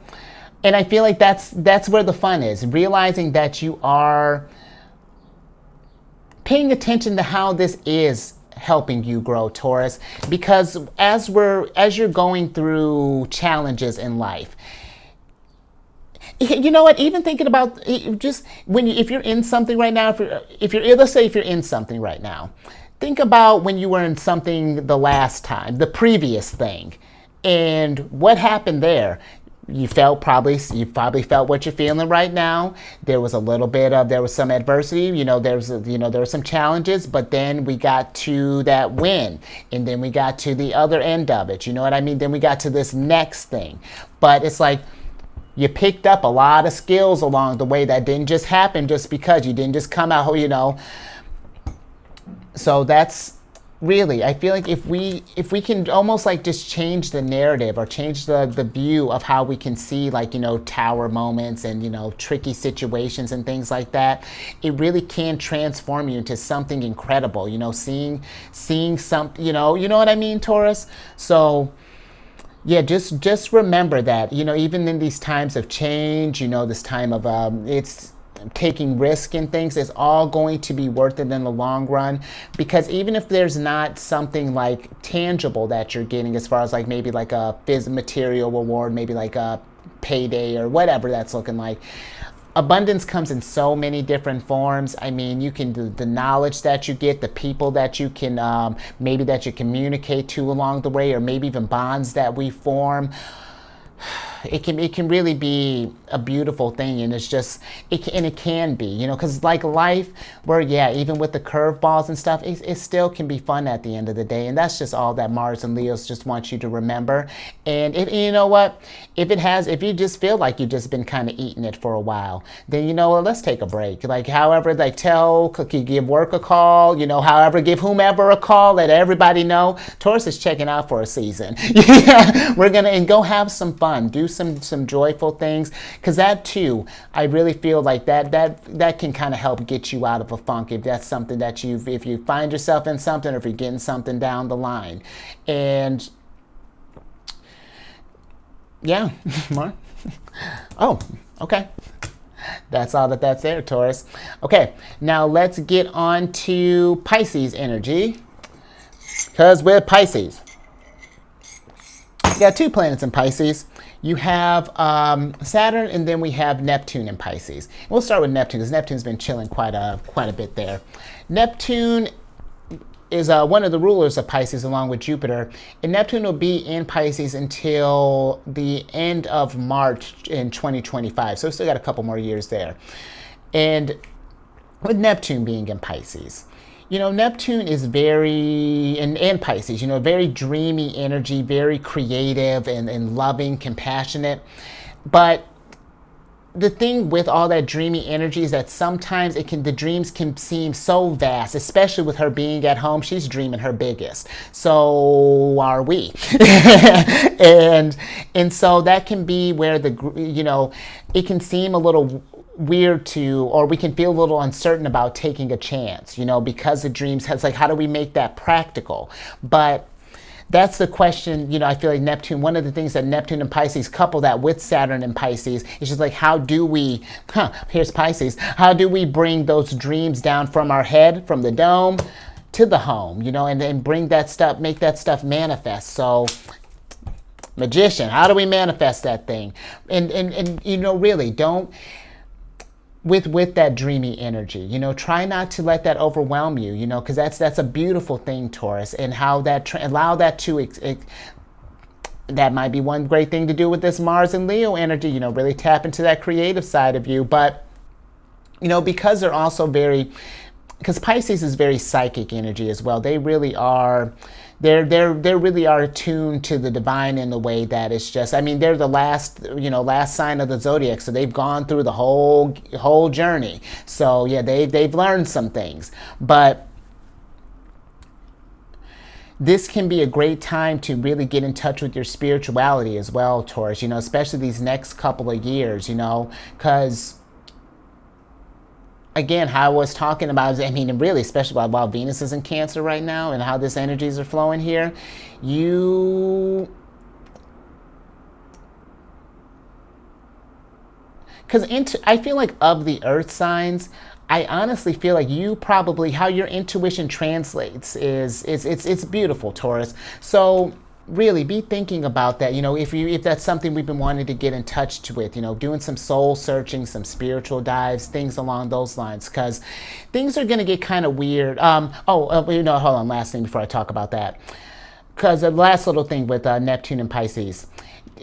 And I feel like that's where the fun is. Realizing that you are paying attention to how this is helping you grow, Taurus, because as you're going through challenges in life, you know what, even thinking about just if you're in something right now, let's say if you're in something right now, think about when you were in something the last time, the previous thing, and what happened there. You probably felt what you're feeling right now. There was some adversity, there were some challenges, but then we got to that win, and then we got to the other end of it. You know what I mean? Then we got to this next thing. But it's like you picked up a lot of skills along the way that didn't just happen just because you didn't just come out, So that's really, I feel like if we can almost like just change the narrative or change the view of how we can see, like, tower moments and, tricky situations and things like that, it really can transform you into something incredible, seeing something, you know what I mean, Taurus? So yeah, just remember that, even in these times of change, this time of, it's taking risk and things, is all going to be worth it in the long run, because even if there's not something like tangible that you're getting, as far as like maybe like a material reward, maybe like a payday or whatever that's looking like, abundance comes in so many different forms. I mean, you can do the knowledge that you get, the people that you can maybe that you communicate to along the way, or maybe even bonds that we form. It can really be a beautiful thing, and it can be, because like life, where even with the curveballs and stuff, it still can be fun at the end of the day, and that's just all that Mars and Leos just want you to remember. And if you know what, if you just feel like you've just been kind of eating it for a while, then let's take a break. Like however, give work a call, however, give whomever a call, let everybody know Taurus is checking out for a season. We're gonna go have some fun, do some joyful things, because that too, I really feel like that can kind of help get you out of a funk, if that's something that if you find yourself in something, or if you're getting something down the line. And yeah, more. Oh, okay. That's all that's there, Taurus. Okay, now let's get on to Pisces energy, because we're Pisces. You got two planets in Pisces. You have Saturn, and then we have Neptune in Pisces. We'll start with Neptune, because Neptune's been chilling quite a bit there. Neptune is one of the rulers of Pisces along with Jupiter. And Neptune will be in Pisces until the end of March in 2025. So we still got a couple more years there. And with Neptune being in Pisces, Neptune is very, and Pisces, very dreamy energy, very creative and loving, compassionate. But the thing with all that dreamy energy is that sometimes the dreams can seem so vast, especially with her being at home. She's dreaming her biggest. So are we. and so that can be where it can seem a little weird or we can feel a little uncertain about taking a chance, because the dreams it's like, how do we make that practical? But that's the question, I feel like Neptune, one of the things that Neptune and Pisces couple that with Saturn and Pisces is just like, how do we, here's Pisces, how do we bring those dreams down from our head, from the dome to the home, and then bring that stuff, make that stuff manifest. So magician, how do we manifest that thing? And really don't, with that dreamy energy, try not to let that overwhelm you, because that's a beautiful thing, Taurus, and how that allow that to that might be one great thing to do with this Mars and Leo energy, really tap into that creative side of you. But because they're also because Pisces is very psychic energy as well. They really are. They really are attuned to the divine in the way that it's just, they're the last sign of the Zodiac, so they've gone through the whole journey. So yeah, they've learned some things. But this can be a great time to really get in touch with your spirituality as well, Taurus, especially these next couple of years, because again, how I was talking about, really, especially while Venus is in Cancer right now and how this energies are flowing here, because I feel like of the Earth signs, I honestly feel like you probably, how your intuition translates is it's beautiful, Taurus. So really be thinking about that, if that's something we've been wanting to get in touch with, doing some soul searching, some spiritual dives, things along those lines, because things are going to get kind of weird. Hold on, last thing before I talk about that, because the last little thing with Neptune and Pisces.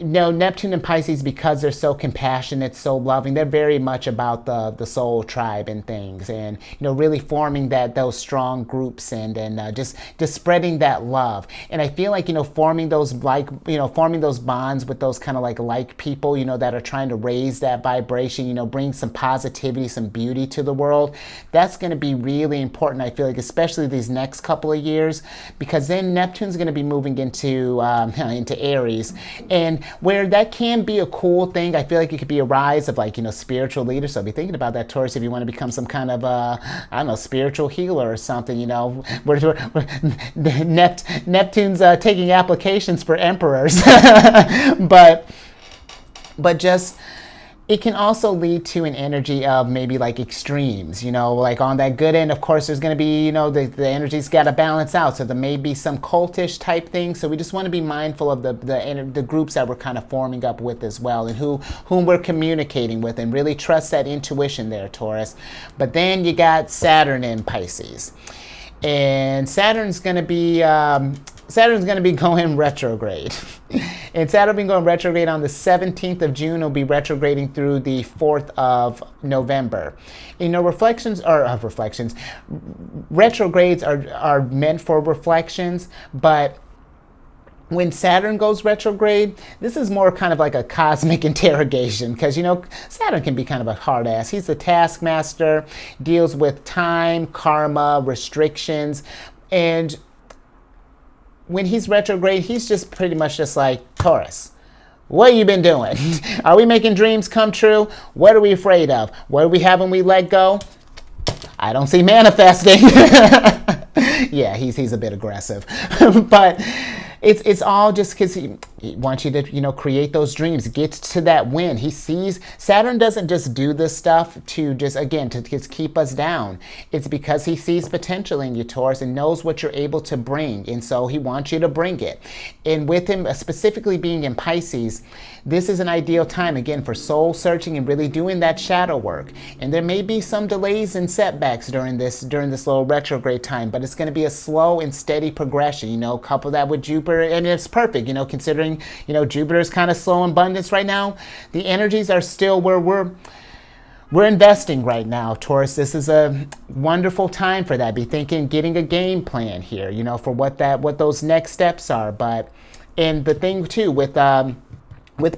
Neptune and Pisces, because they're so compassionate, so loving, they're very much about the soul tribe and things, and really forming those strong groups and just spreading that love. And I feel like forming those bonds with those kind of like people that are trying to raise that vibration, bring some positivity, some beauty to the world. That's going to be really important, I feel like, especially these next couple of years, because then Neptune's going to be moving into Aries, and where that can be a cool thing. I feel like it could be a rise of spiritual leaders. So be thinking about that, Taurus, if you want to become some kind of spiritual healer or something, Neptune's taking applications for emperors. but just, it can also lead to an energy of maybe extremes, on that good end. Of course, there's going to be, the energy's got to balance out. So there may be some cultish type things. So we just want to be mindful of the groups that we're kind of forming up with as well, and whom we're communicating with, and really trust that intuition there, Taurus. But then you got Saturn in Pisces, and Saturn's going to be going retrograde. And Saturn will be going retrograde on the 17th of June. It'll be retrograding through the 4th of November. Retrogrades are meant for reflections, but when Saturn goes retrograde, this is more kind of like a cosmic interrogation, because Saturn can be kind of a hard ass. He's the taskmaster, deals with time, karma, restrictions, and when he's retrograde, he's just pretty much just like, Taurus, what have you been doing? Are we making dreams come true? What are we afraid of? What do we have when we let go? I don't see manifesting. Yeah, he's a bit aggressive. But it's all just because He wants you to, you know, create those dreams, get to that win. He sees Saturn doesn't just do this stuff to just, again, to just keep us down. It's because he sees potential in you, Taurus, and knows what you're able to bring. And so he wants you to bring it. And with him specifically being in Pisces, this is an ideal time, again, for soul searching and really doing that shadow work. And there may be some delays and setbacks during this little retrograde time, but it's going to be a slow and steady progression. You know, couple that with Jupiter, and it's perfect, you know, considering, you know, Jupiter is kind of slow in abundance right now. The energies are still where we're investing right now, Taurus. This is a wonderful time for that. Be thinking, getting a game plan here, you know, for what those next steps are. But, and the thing too with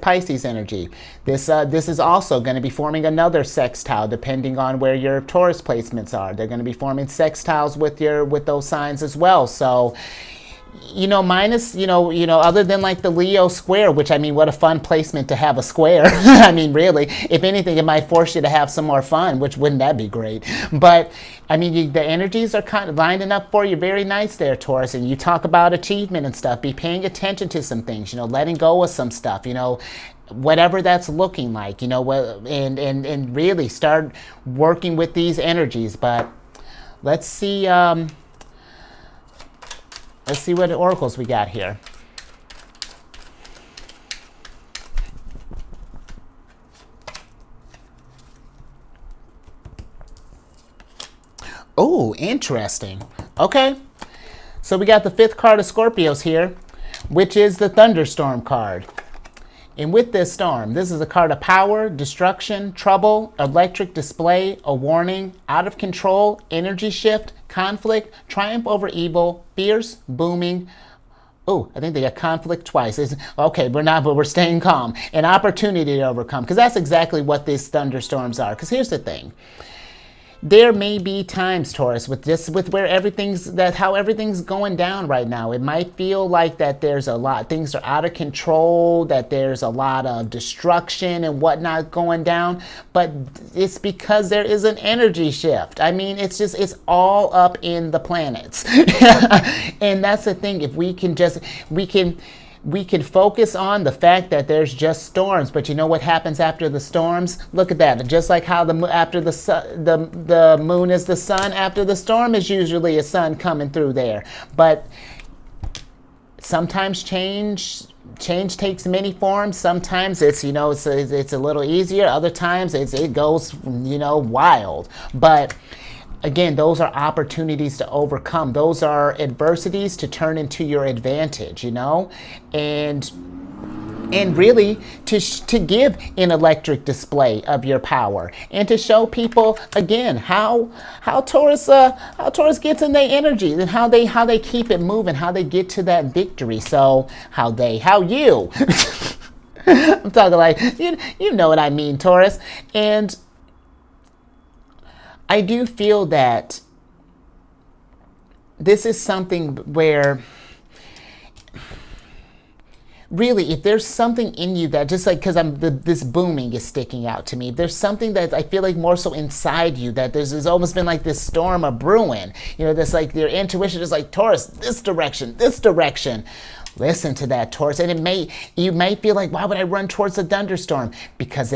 Pisces energy, this is also going to be forming another sextile depending on where your Taurus placements are. They're going to be forming sextiles with those signs as well. So, you know, minus, you know, other than like the Leo square, which, I mean, what a fun placement to have a square. I mean, really, if anything, it might force you to have some more fun, which wouldn't that be great? But, I mean, the energies are kind of lining up for you very nice there, Taurus. And you talk about achievement and stuff. Be paying attention to some things, you know, letting go of some stuff, you know, whatever that's looking like, you know, and really start working with these energies. But let's see. Let's see what oracles we got here. Oh, interesting. Okay. So we got the 5th card of Scorpios here, which is the Thunderstorm card. And with this storm, this is a card of power, destruction, trouble, electric display, a warning, out of control, energy shift, conflict, triumph over evil, fierce, booming. Oh, I think they got conflict twice. Okay, but we're staying calm. An opportunity to overcome, because that's exactly what these thunderstorms are. Because here's the thing. There may be times, Taurus, with how everything's going down right now. It might feel like that there's a lot, things are out of control, that there's a lot of destruction and whatnot going down, but it's because there is an energy shift. I mean, it's all up in the planets. And that's the thing. If we can focus on the fact that there's just storms, but you know what happens after the storms? Look at that. Just like how the moon is the sun, after the storm is usually a sun coming through there. But sometimes change takes many forms. Sometimes it's, you know, it's a little easier. Other times it goes, you know, wild. But again, those are opportunities to overcome. Those are adversities to turn into your advantage, you know? And really to give an electric display of your power and to show people, again, how Taurus gets in their energy and how they keep it moving, how they get to that victory. So how you I'm talking like, you know what I mean, Taurus. And I do feel that this is something where, really, if there's something in you that, just like, because this booming is sticking out to me, if there's something that I feel like more so inside you, that there's almost been like this storm of brewing, you know, this like your intuition is like, Taurus, this direction. Listen to that, Taurus. And you may feel like, why would I run towards the thunderstorm? Because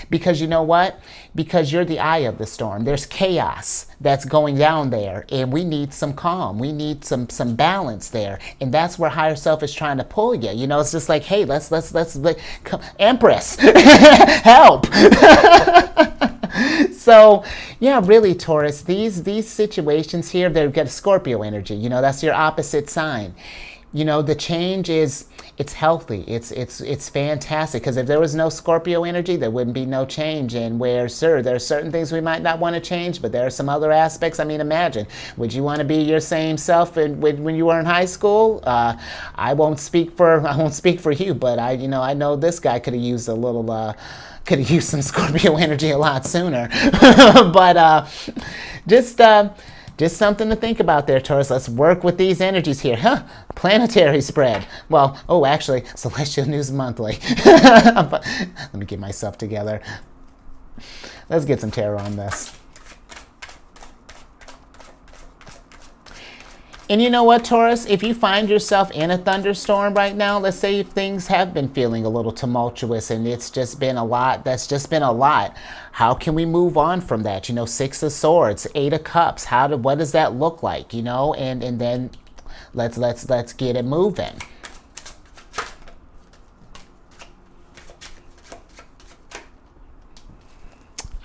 because you know what? Because you're the eye of the storm. There's chaos that's going down there, and we need some calm. We need some balance there, and that's where higher self is trying to pull you. You know, it's just like, hey, let's come, Empress, help. So, yeah, really, Taurus, these situations here, they've got Scorpio energy. You know, that's your opposite sign. You know, the change it's healthy. It's fantastic. Because if there was no Scorpio energy, there wouldn't be no change. And where, sir, there are certain things we might not want to change, but there are some other aspects. I mean, imagine, would you want to be your same self when you were in high school? I won't speak for you, but I know this guy could have used some Scorpio energy a lot sooner. But just something to think about there, Taurus. Let's work with these energies here. Planetary spread. Well, actually, Celestial News Monthly. Let me get myself together. Let's get some tarot on this. And you know what, Taurus? If you find yourself in a thunderstorm right now, let's say if things have been feeling a little tumultuous and it's just been a lot, that's just been a lot. How can we move on from that? You know, Six of Swords, Eight of Cups. What does that look like? You know, and then let's get it moving.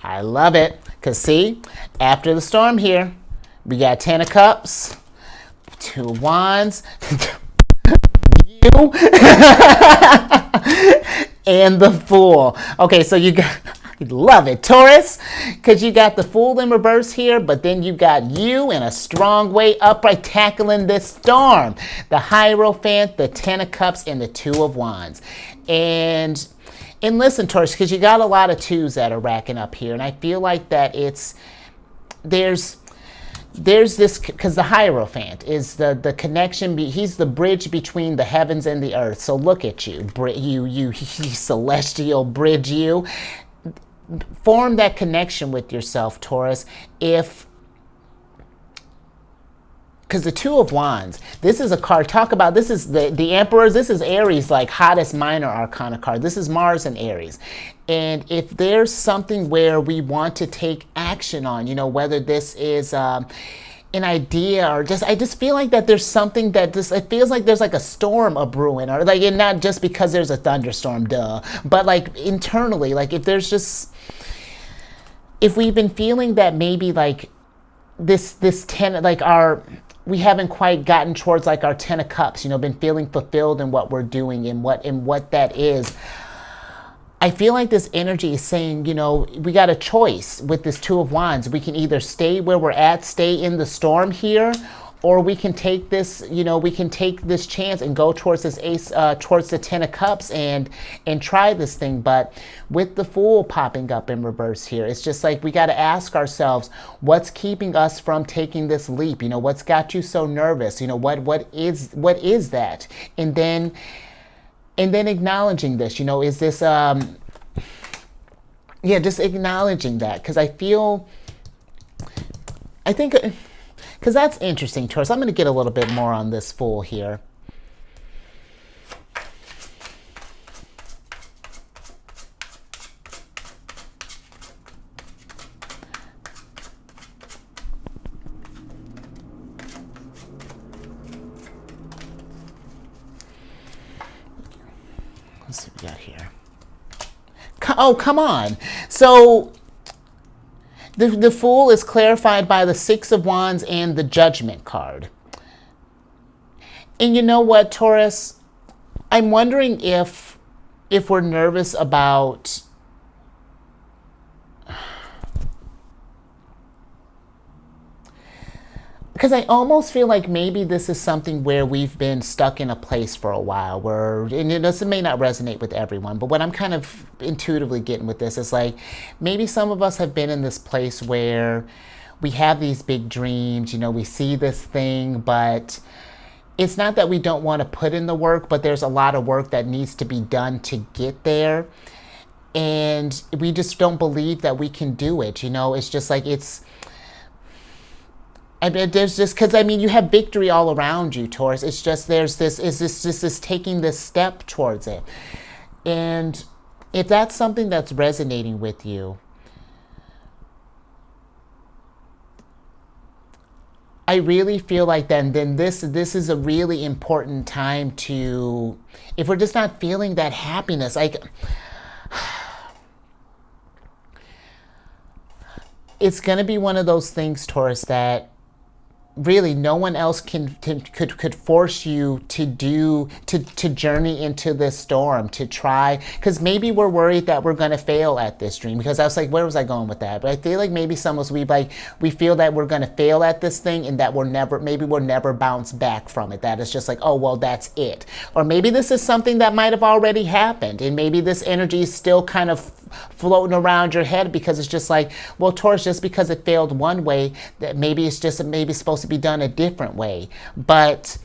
I love it. Because see, after the storm here, we got 10 of Cups, 2 of Wands, you, and the Fool. Okay, so you got, I love it, Taurus, because you got the Fool in reverse here, but then you got you in a strong way upright tackling this storm. The Hierophant, the 10 of Cups, and the 2 of Wands. And listen, Taurus, because you got a lot of twos that are racking up here, and I feel like that there's this, because the Hierophant is the connection, he's the bridge between the heavens and the earth. So look at you, you celestial bridge, you. Form that connection with yourself, Taurus, because the 2 of Wands, this is a card, talk about, this is the Emperors, this is Aries, like hottest minor arcana card. This is Mars and Aries. And if there's something where we want to take action on, you know, whether this is an idea or I just feel like that there's something that it feels like there's like a storm a brewing, or like, and not just because there's a thunderstorm, but like internally, like if we've been feeling that maybe like this 10, like we haven't quite gotten towards like our 10 of Cups, you know, been feeling fulfilled in what we're doing and what that is. I feel like this energy is saying, you know, we got a choice with this 2 of Wands. We can either stay where we're at, stay in the storm here, or we can take this, you know, we can take this chance and go towards this ace, towards the 10 of Cups and try this thing. But with the Fool popping up in reverse here, it's just like we got to ask ourselves, what's keeping us from taking this leap? You know, what's got you so nervous? You know, what is that? And then acknowledging this, you know, is this, just acknowledging that. Because I think, because that's interesting, Taurus. I'm going to get a little bit more on this Fool here. Let's see what we got here. Oh, come on. So the Fool is clarified by the 6 of Wands and the Judgment card. And you know what, Taurus? I'm wondering if we're nervous about because I almost feel like maybe this is something where we've been stuck in a place for a while where, and this may not resonate with everyone, but what I'm kind of intuitively getting with this is like, maybe some of us have been in this place where we have these big dreams, you know, we see this thing, but it's not that we don't want to put in the work, but there's a lot of work that needs to be done to get there. And we just don't believe that we can do it. You know, it's just like there's just, because I mean, you have victory all around you, Taurus. It's just there's this taking this step towards it. And if that's something that's resonating with you, I really feel like then this is a really important time to, if we're just not feeling that happiness, like it's going to be one of those things, Taurus, that really no one else could force you to journey into this storm, to try, because maybe we're worried that we're going to fail at this dream. Because I was like, where was I going with that? But I feel like maybe some of us, we feel that we're going to fail at this thing and that we'll never bounce back from it. That it's just like, oh, well, that's it. Or maybe this is something that might have already happened, and maybe this energy is still kind of floating around your head, because it's just like, well, Taurus, just because it failed one way, that maybe it's supposed to be done a different way. But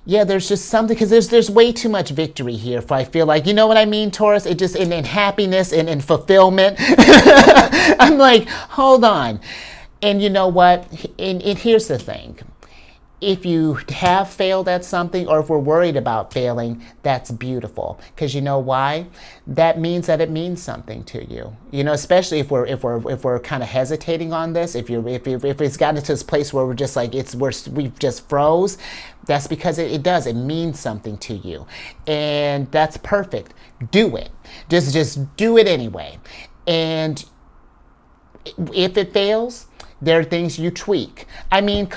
yeah, there's just something, because there's way too much victory here. I feel like, you know what I mean, Taurus? It just in happiness and in fulfillment. I'm like, hold on. And you know what? And here's the thing. if you have failed at something, or if we're worried about failing, that's beautiful. Because you know why? That means that it means something to you. You know, especially if we're kind of hesitating on this. If it's gotten to this place where we're just like we've just froze, that's because it does. It means something to you, and that's perfect. Do it. Just do it anyway. And if it fails, there are things you tweak. I mean,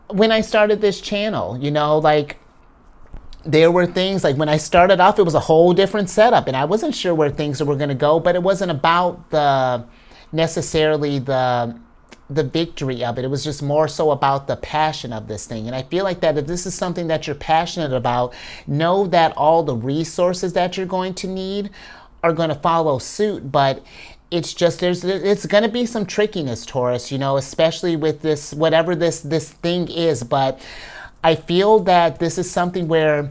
when I started this channel, you know, like, there were things like when I started off, it was a whole different setup, and I wasn't sure where things were going to go, but it wasn't about necessarily the victory of it. It was just more so about the passion of this thing. And I feel like that if this is something that you're passionate about, know that all the resources that you're going to need are going to follow suit. But it's just, it's going to be some trickiness, Taurus, you know, especially with this, whatever this thing is. But I feel that this is something where,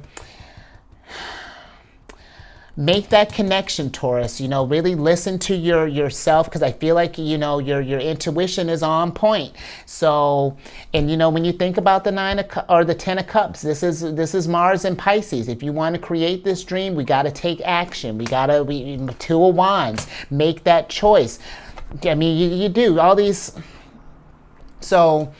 make that connection, Taurus, you know, really listen to yourself, because I feel like, you know, your intuition is on point. So, and you know, when you think about the the 10 of Cups, this is Mars and Pisces. If you want to create this dream, we got to take action. We 2 of Wands, make that choice. I mean, you do all these. So,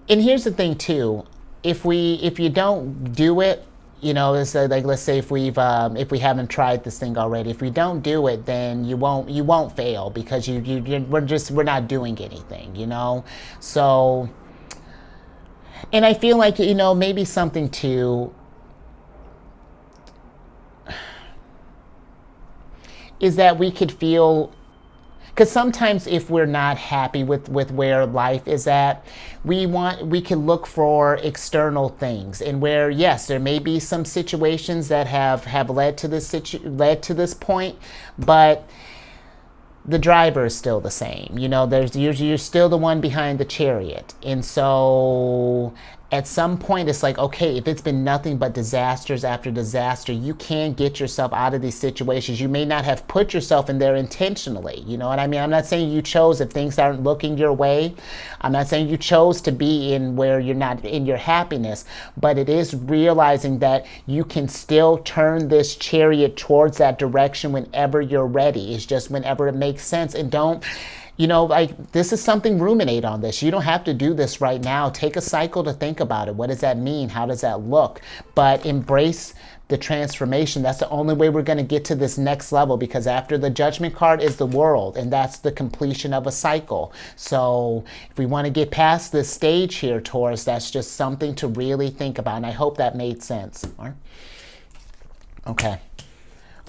and here's the thing too. If you don't do it, you know, it's like, let's say if we haven't tried this thing already, if we don't do it, then you won't fail, because we're not doing anything, you know. So, and I feel like, you know, maybe something too is that we could feel, because sometimes if we're not happy with where life is at, we can look for external things, and where, yes, there may be some situations that have led to this point, but the driver is still the same. You know, you're still the one behind the chariot. And so at some point it's like, okay, if it's been nothing but disasters after disaster, you can get yourself out of these situations. You may not have put yourself in there intentionally. You know what I mean? I'm not saying you chose, if things aren't looking your way, I'm not saying you chose to be in where you're not in your happiness, but it is realizing that you can still turn this chariot towards that direction whenever you're ready. It's just whenever it makes sense. And don't, you know, like, this is something, ruminate on this. You don't have to do this right now. Take a cycle to think about it. What does that mean? How does that look? But embrace the transformation. That's the only way we're going to get to this next level, because after the Judgment card is the World, and that's the completion of a cycle. So if we want to get past this stage here, Taurus, that's just something to really think about. And I hope that made sense. All right. Okay.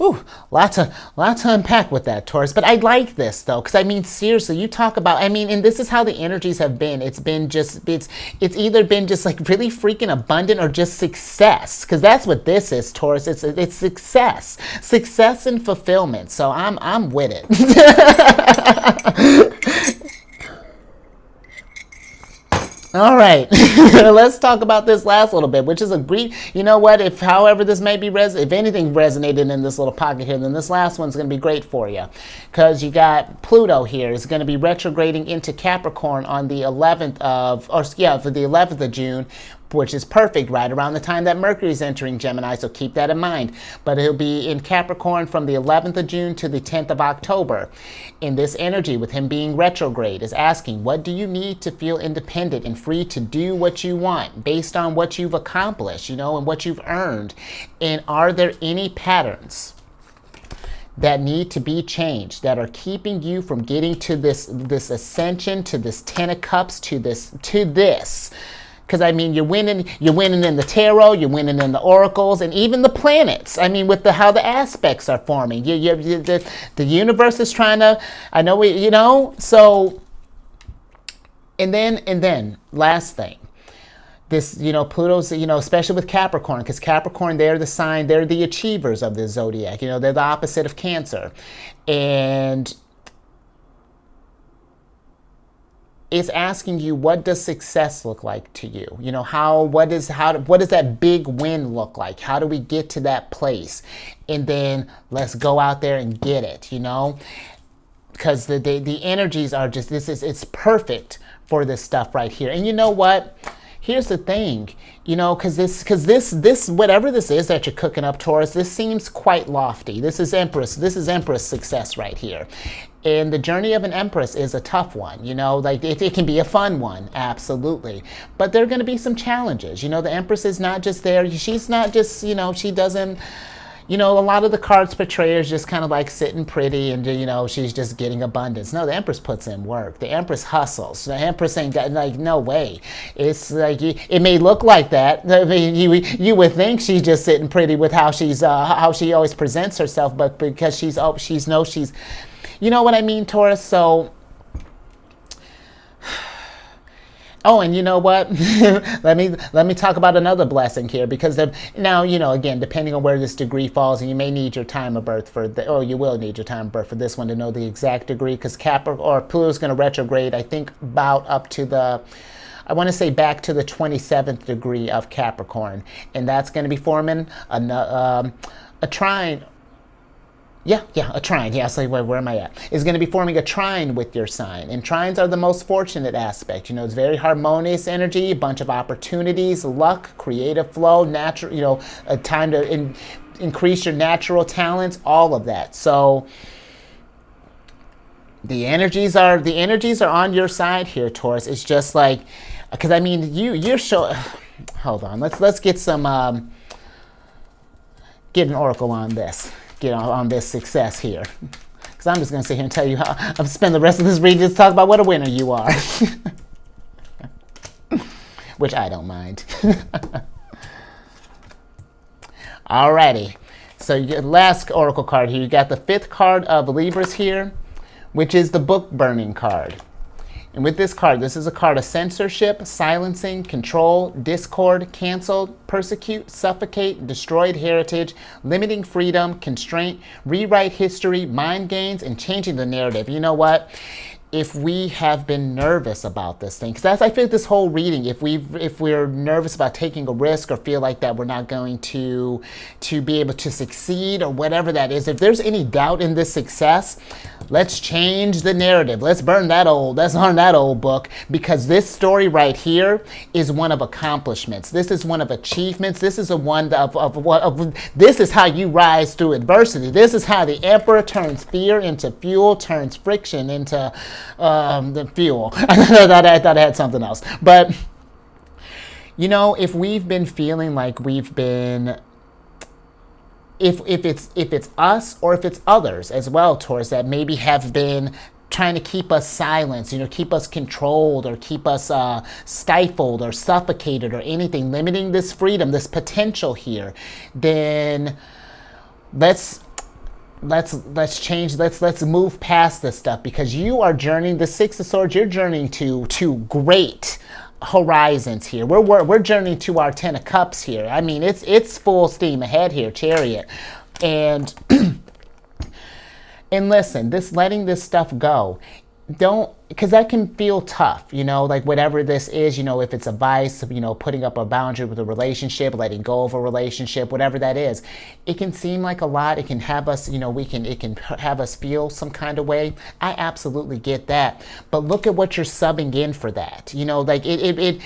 Ooh, lots to unpack with that, Taurus. But I like this, though, because, I mean, seriously, you talk about, I mean, and this is how the energies have been. It's been just, it's either been just like really freaking abundant, or just success, because that's what this is, Taurus. It's success and fulfillment. So I'm with it. All right, let's talk about this last little bit, which is a brief, you know what, if however this may be, if anything resonated in this little pocket here, then this last one's going to be great for you. Because you got Pluto here is going to be retrograding into Capricorn on the 11th for the 11th of June, which is perfect right around the time that Mercury is entering Gemini, so keep that in mind. But it'll be in Capricorn from the 11th of June to the 10th of October. In this energy, with him being retrograde, is asking, what do you need to feel independent and free to do what you want based on what you've accomplished, you know, and what you've earned? And are there any patterns that need to be changed, that are keeping you from getting to this ascension, to this 10 of Cups, to this? Because, I mean, you're winning in the tarot, you're winning in the oracles, and even the planets. I mean, with how the aspects are forming. The universe is trying to, I know, you know, so, and then, last thing. This, you know, Pluto's, you know, especially with Capricorn, because Capricorn, they're the sign, they're the achievers of the zodiac. You know, they're the opposite of Cancer. And it's asking you, what does success look like to you? You know, what does that big win look like? How do we get to that place? And then let's go out there and get it, you know? because the energies are just, it's perfect for this stuff right here. And you know what? Here's the thing, you know, because this whatever this is that you're cooking up, Taurus, this seems quite lofty. This is Empress success right here. And the journey of an Empress is a tough one, you know, like it can be a fun one, absolutely. But there are going to be some challenges. You know, the Empress is not just there. She's not just, you know, she doesn't, you know, a lot of the cards portray her as just kind of like sitting pretty and, you know, she's just getting abundance. No, the Empress puts in work. The Empress hustles. The Empress ain't got, like, no way. It's like, it may look like that. I mean, you would think she's just sitting pretty with how she always presents herself, but because she's, you know what I mean, Taurus? So, oh, and you know what? let me talk about another blessing here, because now, you know, again, depending on where this degree falls, and you may need your time of birth you will need your time of birth for this one to know the exact degree, because Pluto's going to retrograde, I think, about up to I want to say back to the 27th degree of Capricorn, and that's going to be forming a trine. Yeah, a trine. Yeah, so where am I at? Is going to be forming a trine with your sign. And trines are the most fortunate aspect. You know, it's very harmonious energy, a bunch of opportunities, luck, creative flow, natural, you know, a time to increase your natural talents, all of that. So the energies are on your side here, Taurus. It's just like, because I mean, you're showing, hold on, let's get some, get an oracle on this. Get on this success here, because I'm just going to sit here and tell you how I've spent the rest of this reading to talk about what a winner you are, which I don't mind. Alrighty, so your last oracle card here, you got the 5th card of Libras here, which is the book burning card. And with this card, this is a card of censorship, silencing, control, discord, canceled, persecute, suffocate, destroyed heritage, limiting freedom, constraint, rewrite history, mind games, and changing the narrative. You know what? If we have been nervous about this thing, because I feel this whole reading, if we're nervous about taking a risk or feel like that we're not going to be able to succeed or whatever that is, if there's any doubt in this success, let's change the narrative. Let's burn that old book, because this story right here is one of accomplishments. This is one of achievements. This is this is how you rise through adversity. This is how the Emperor turns fear into fuel, turns friction into the fuel. I thought I had something else. But, you know, if we've been feeling like we've been, if it's us or if it's others as well, Taurus, that maybe have been trying to keep us silenced, you know, keep us controlled or keep us stifled or suffocated or anything, limiting this freedom, this potential here, then let's change, let's move past this stuff, because you are journeying, the 6 of Swords, you're journeying to great horizons here. We're journeying to our 10 of Cups here. I mean, it's full steam ahead here, Chariot. And and listen, letting this stuff go, because that can feel tough, you know, like whatever this is, you know, if it's a vice, you know, putting up a boundary with a relationship, letting go of a relationship, whatever that is, it can seem like a lot. It can have us, you know, it can have us feel some kind of way. I absolutely get that. But look at what you're subbing in for that. You know, like it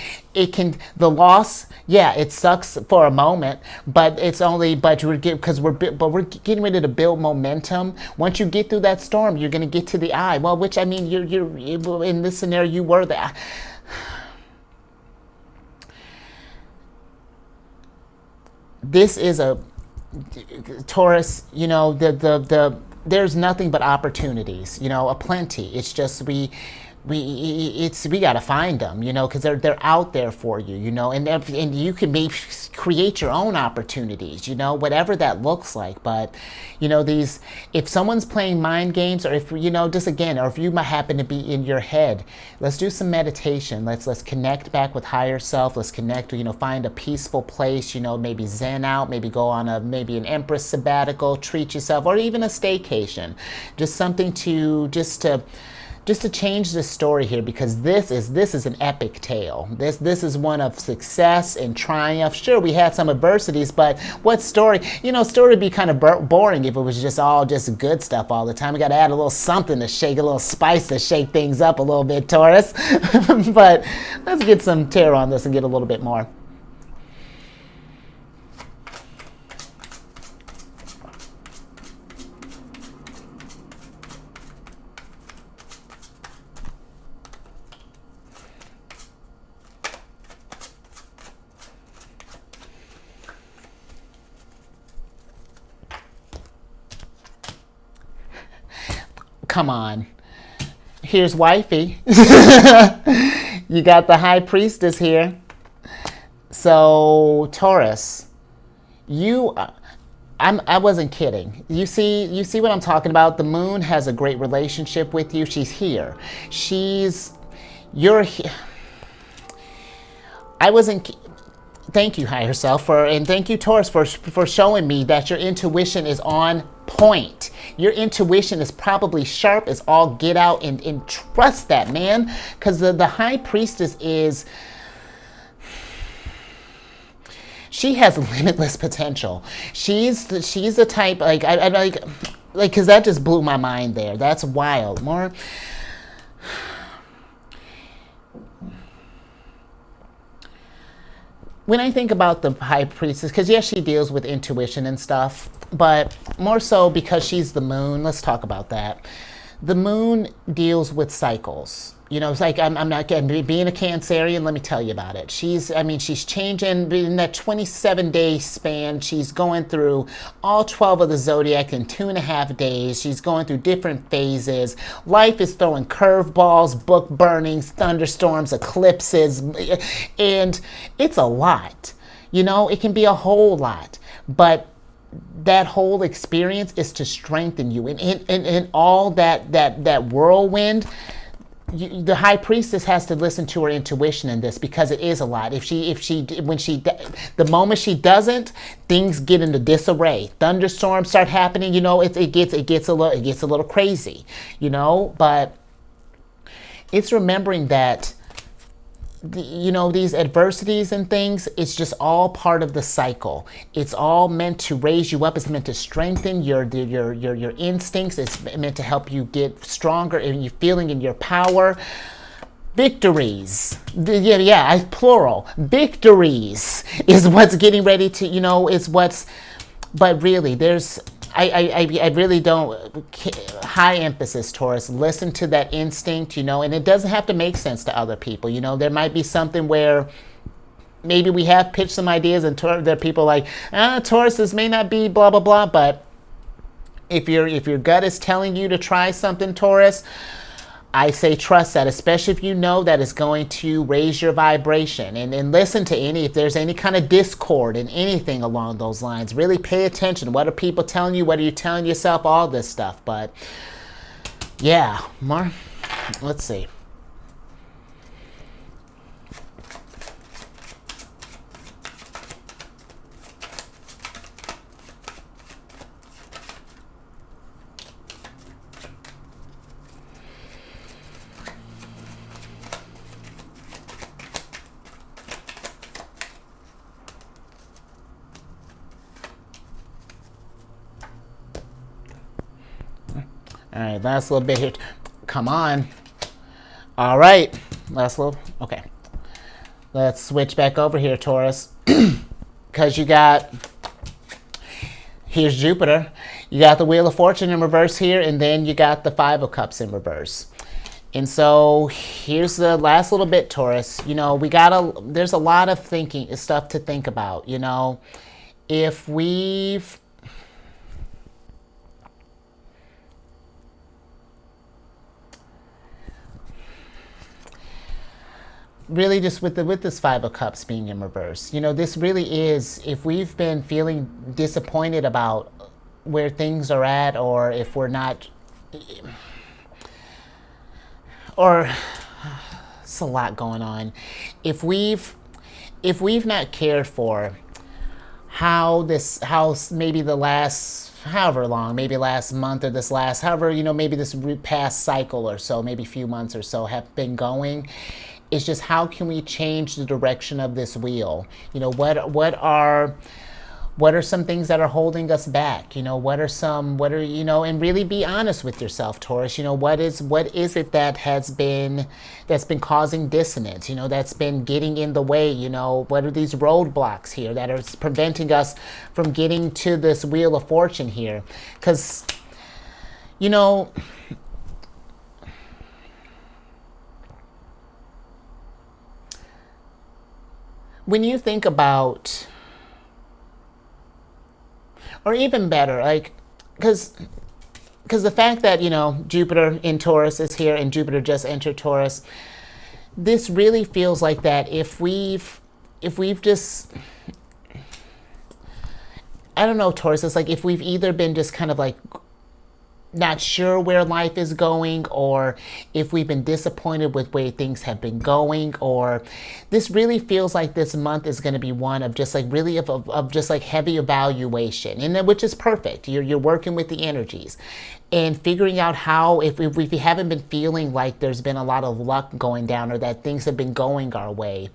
can, the loss, yeah, it sucks for a moment, but we're getting ready to build momentum. Once you get through that storm, you're going to get to the eye. Well, which, I mean, you're in this scenario, you were there. This is a Taurus, you know, there's nothing but opportunities, you know, aplenty. It's just we got to find them, you know, because they're out there for you, you know, and you can create your own opportunities, you know, whatever that looks like. But, you know, if someone's playing mind games, or if, you know, just again, or if you might happen to be in your head, let's do some meditation. Let's connect back with higher self. Let's connect, you know, find a peaceful place, you know, maybe zen out, maybe go on maybe an Empress sabbatical, treat yourself, or even a staycation, just something to just to change the story here, because this is an epic tale. This is one of success and triumph. Sure, we had some adversities, but what story? You know, story would be kind of boring if it was just all just good stuff all the time. We got to add a little something to shake, a little spice to shake things up a little bit, Taurus. But let's get some tarot on this and get a little bit more. Come on. Here's wifey. You got the high priestess here. So Taurus, I wasn't kidding. You see what I'm talking about? The moon has a great relationship with you. She's here. You're here. Thank you, higher self, and thank you, Taurus, for showing me that your intuition is on point. Your intuition is probably sharp as all get out, and trust that, man, because the high priestess she has limitless potential. She's the type, like, because that just blew my mind there. That's wild. More. When I think about the high priestess, because yes, she deals with intuition and stuff, but more so because she's the moon. Let's talk about that. The moon deals with cycles. You know, it's like, I'm not getting, being a Cancerian, let me tell you about it. She's changing in that 27-day span. She's going through all 12 of the zodiac in 2.5 days. She's going through different phases. Life is throwing curveballs, book burnings, thunderstorms, eclipses, and it's a lot. You know, it can be a whole lot, but that whole experience is to strengthen you. And in all that whirlwind, the high priestess has to listen to her intuition in this, because it is a lot. The moment she doesn't, things get into disarray. Thunderstorms start happening. You know, it gets a little crazy. You know, but it's remembering that, you know, these adversities and things, it's just all part of the cycle. It's all meant to raise you up. It's meant to strengthen your instincts. It's meant to help you get stronger and you feeling in your power. Victories, plural. Victories is what's getting ready to, you know, is what's, but really I really don't, high emphasis, Taurus, listen to that instinct, you know, and it doesn't have to make sense to other people. You know, there might be something where maybe we have pitched some ideas and there are people like, Taurus, this may not be blah, blah, blah, but if your gut is telling you to try something, Taurus, I say trust that, especially if you know that it's going to raise your vibration. And listen to if there's any kind of discord and anything along those lines. Really pay attention. What are people telling you? What are you telling yourself? All this stuff. But yeah, let's see. All right, last little bit here. Come on. All right, last little. Okay, let's switch back over here, Taurus, because here's Jupiter. You got the Wheel of Fortune in reverse here, and then you got the Five of Cups in reverse. And so here's the last little bit, Taurus. You know, there's a lot of stuff to think about. You know, if we've really just with this Five of Cups being in reverse, you know, this really is, if we've been feeling disappointed about where things are at, or if we're not, or it's a lot going on. If we've not cared for how maybe the last however long, maybe last month or this last, however, maybe this past cycle or so, maybe a few months or so have been going. It's just how can we change the direction of this wheel? What are some things that are holding us back? And really be honest with yourself, Taurus. What is it that's been causing dissonance? That's been getting in the way. What are these roadblocks here that are preventing us from getting to this wheel of fortune here? Because, when you think about, or even better, like, because the fact that, Jupiter in Taurus is here and Jupiter just entered Taurus, this really feels like that if we've just, I don't know, Taurus, it's like if we've either been just kind of like not sure where life is going, or if we've been disappointed with where things have been going, or this really feels like this month is going to be one of just like really of just like heavy evaluation, and which is perfect. You're working with the energies and figuring out how, if we haven't been feeling like there's been a lot of luck going down or that things have been going our way,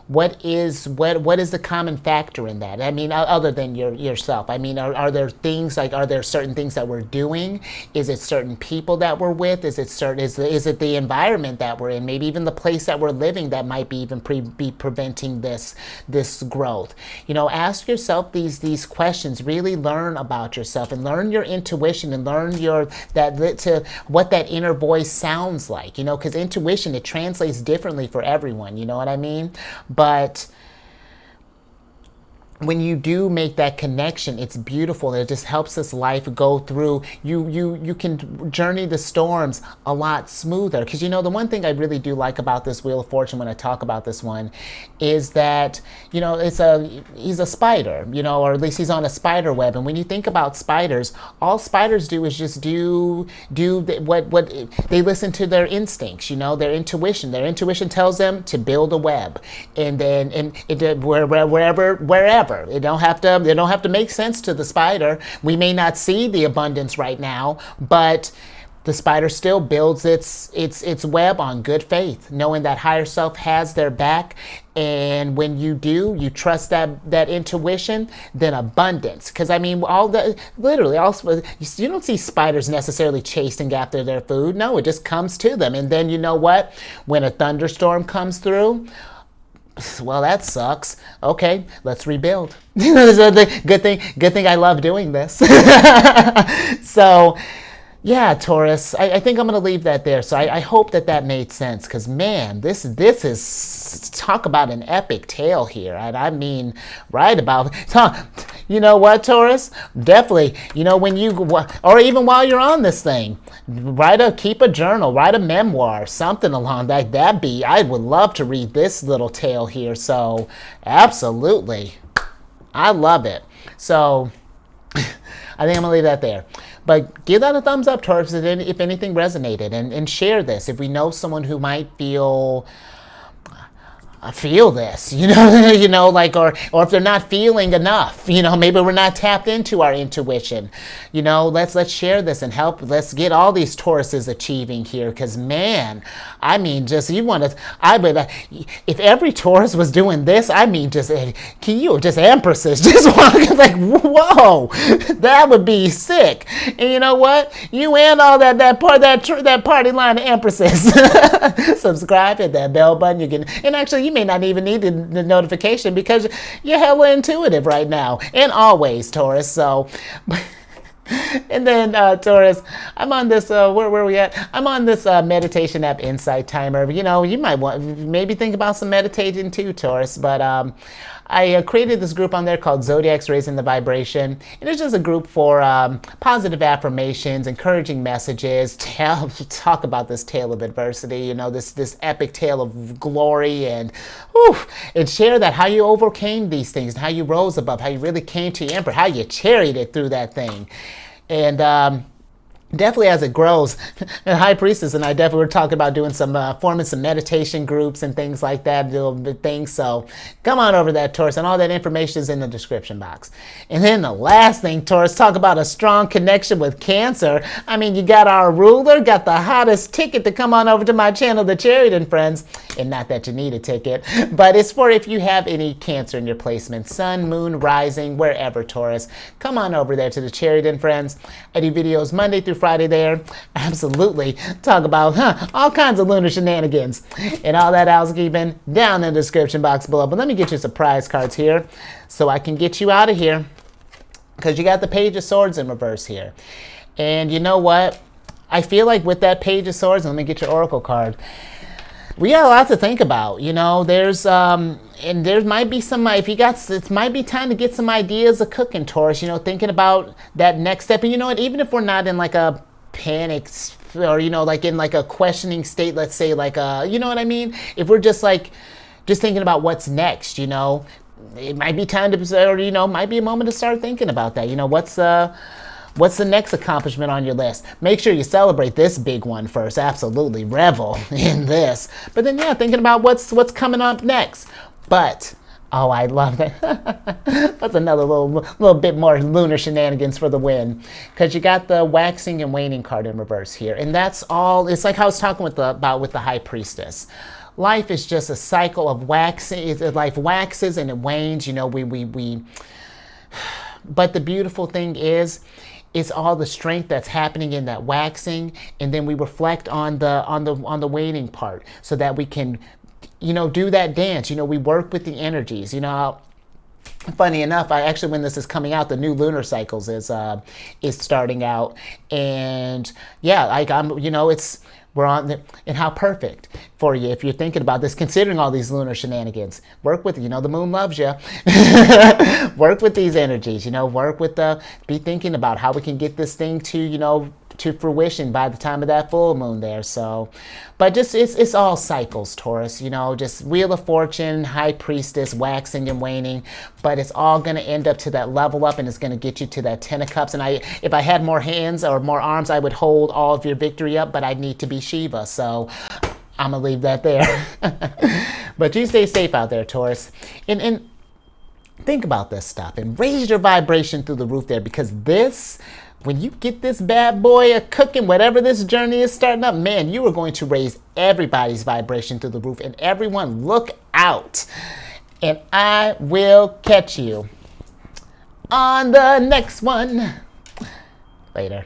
what is the common factor in that? I mean, other than yourself. I mean, are there things like, are there certain things that we're doing? Is it certain people that we're with? Is it the environment that we're in? Maybe even the place that we're living that might be even be preventing this growth. Ask yourself these questions. Really learn about yourself and learn your intuition and learn what that inner voice sounds like. Because intuition, it translates differently for everyone. You know what I mean? But when you do make that connection, it's beautiful. It just helps this life go through. You can journey the storms a lot smoother. Because the one thing I really do like about this Wheel of Fortune when I talk about this one is that he's a spider, or at least he's on a spider web. And when you think about spiders, all spiders do is just do what they listen to their instincts, their intuition. Their intuition tells them to build a web, and then wherever. It don't have to make sense to the spider. We may not see the abundance right now, but the spider still builds its web on good faith, knowing that higher self has their back. And when you trust that intuition, then abundance. Because I mean, you don't see spiders necessarily chasing after their food. No, it just comes to them. And then when a thunderstorm comes through, well, that sucks. Okay, let's rebuild. Good thing I love doing this. So, yeah, Taurus, I think I'm going to leave that there. So I hope that made sense, because, man, this is, talk about an epic tale here. I mean, right about, you know what, Taurus? Definitely, when or even while you're on this thing, keep a journal, write a memoir, something along that. I would love to read this little tale here. So, absolutely. I love it. So, I think I'm going to leave that there. But give that a thumbs up, Taurus, if anything resonated. And share this if we know someone who might feel this, or if they're not feeling enough, maybe we're not tapped into our intuition, let's share this and help. Let's get all these Tauruses achieving here. Because, man, I mean, if every Taurus was doing this, I mean, just empresses, just walking like, whoa, that would be sick. And you know what? You and all that party line of empresses, subscribe, hit that bell button. And actually, you may not even need the notification because you're hella intuitive right now and always, Taurus. So, and then Taurus, I'm on this. Where are we at? I'm on this meditation app, Insight Timer. You might maybe think about some meditating too, Taurus. But I created this group on there called Zodiacs Raising the Vibration. And it's just a group for positive affirmations, encouraging messages, talk about this tale of adversity, this epic tale of glory, and share that, how you overcame these things, and how you rose above, how you really came to your emperor, how you charioted through that thing. And definitely as it grows, and High Priestess and I definitely were talking about doing some forming some meditation groups and things like that, little things. So come on over there, Taurus, and all that information is in the description box. And then the last thing, Taurus, talk about a strong connection with Cancer. I mean, you got our ruler, got the hottest ticket to come on over to my channel, The Chariot and Friends. And not that you need a ticket, but it's for if you have any Cancer in your placement, sun, moon, rising, wherever, Taurus. Come on over there to The Chariot and Friends. I do videos Monday through Friday there. Absolutely. Talk about all kinds of lunar shenanigans. And all that housekeeping down in the description box below. But let me get you some prize cards here so I can get you out of here. Because you got the Page of Swords in reverse here. And you know what? I feel like with that Page of Swords, let me get your Oracle card. We got a lot to think about, you know. There's and there might be some, if you got, it might be time to get some ideas of cooking, Taurus, you know, thinking about that next step. And you know what, even if we're not in like a panic or, you know, like in like a questioning state, let's say like a, you know what I mean? If we're just like, just thinking about what's next, you know, it might be time to, or, you know, might be a moment to start thinking about that. You know, what's the next accomplishment on your list? Make sure you celebrate this big one first. Absolutely revel in this. But then, yeah, thinking about what's coming up next. But, oh, I love that. That's another little bit more lunar shenanigans for the win. Because you got the waxing and waning card in reverse here. And that's all, it's like I was talking about with the High Priestess. Life is just a cycle of waxing. Life waxes and it wanes. You know, but the beautiful thing is, it's all the strength that's happening in that waxing, and then we reflect on the waning part, so that we can, you know, do that dance. You know, we work with the energies. You know, funny enough, I actually, when this is coming out, the new lunar cycles is starting out, and yeah, like you know, we're on the, and how perfect for you if you're thinking about this, considering all these lunar shenanigans. Work with, you know, the moon loves you. Work with these energies, you know, work with be thinking about how we can get this thing to, you know, to fruition by the time of that full moon there. So, but just, it's all cycles, Taurus, you know, just Wheel of Fortune, High Priestess, waxing and waning, but it's all going to end up to that level up, and it's going to get you to that 10 of Cups. And if I had more hands or more arms, I would hold all of your victory up, but I'd need to be Shiva. So I'm going to leave that there. But you stay safe out there, Taurus. And think about this stuff and raise your vibration through the roof there, because this, when you get this bad boy cooking, whatever this journey is starting up, man, you are going to raise everybody's vibration through the roof. And everyone, look out. And I will catch you on the next one. Later.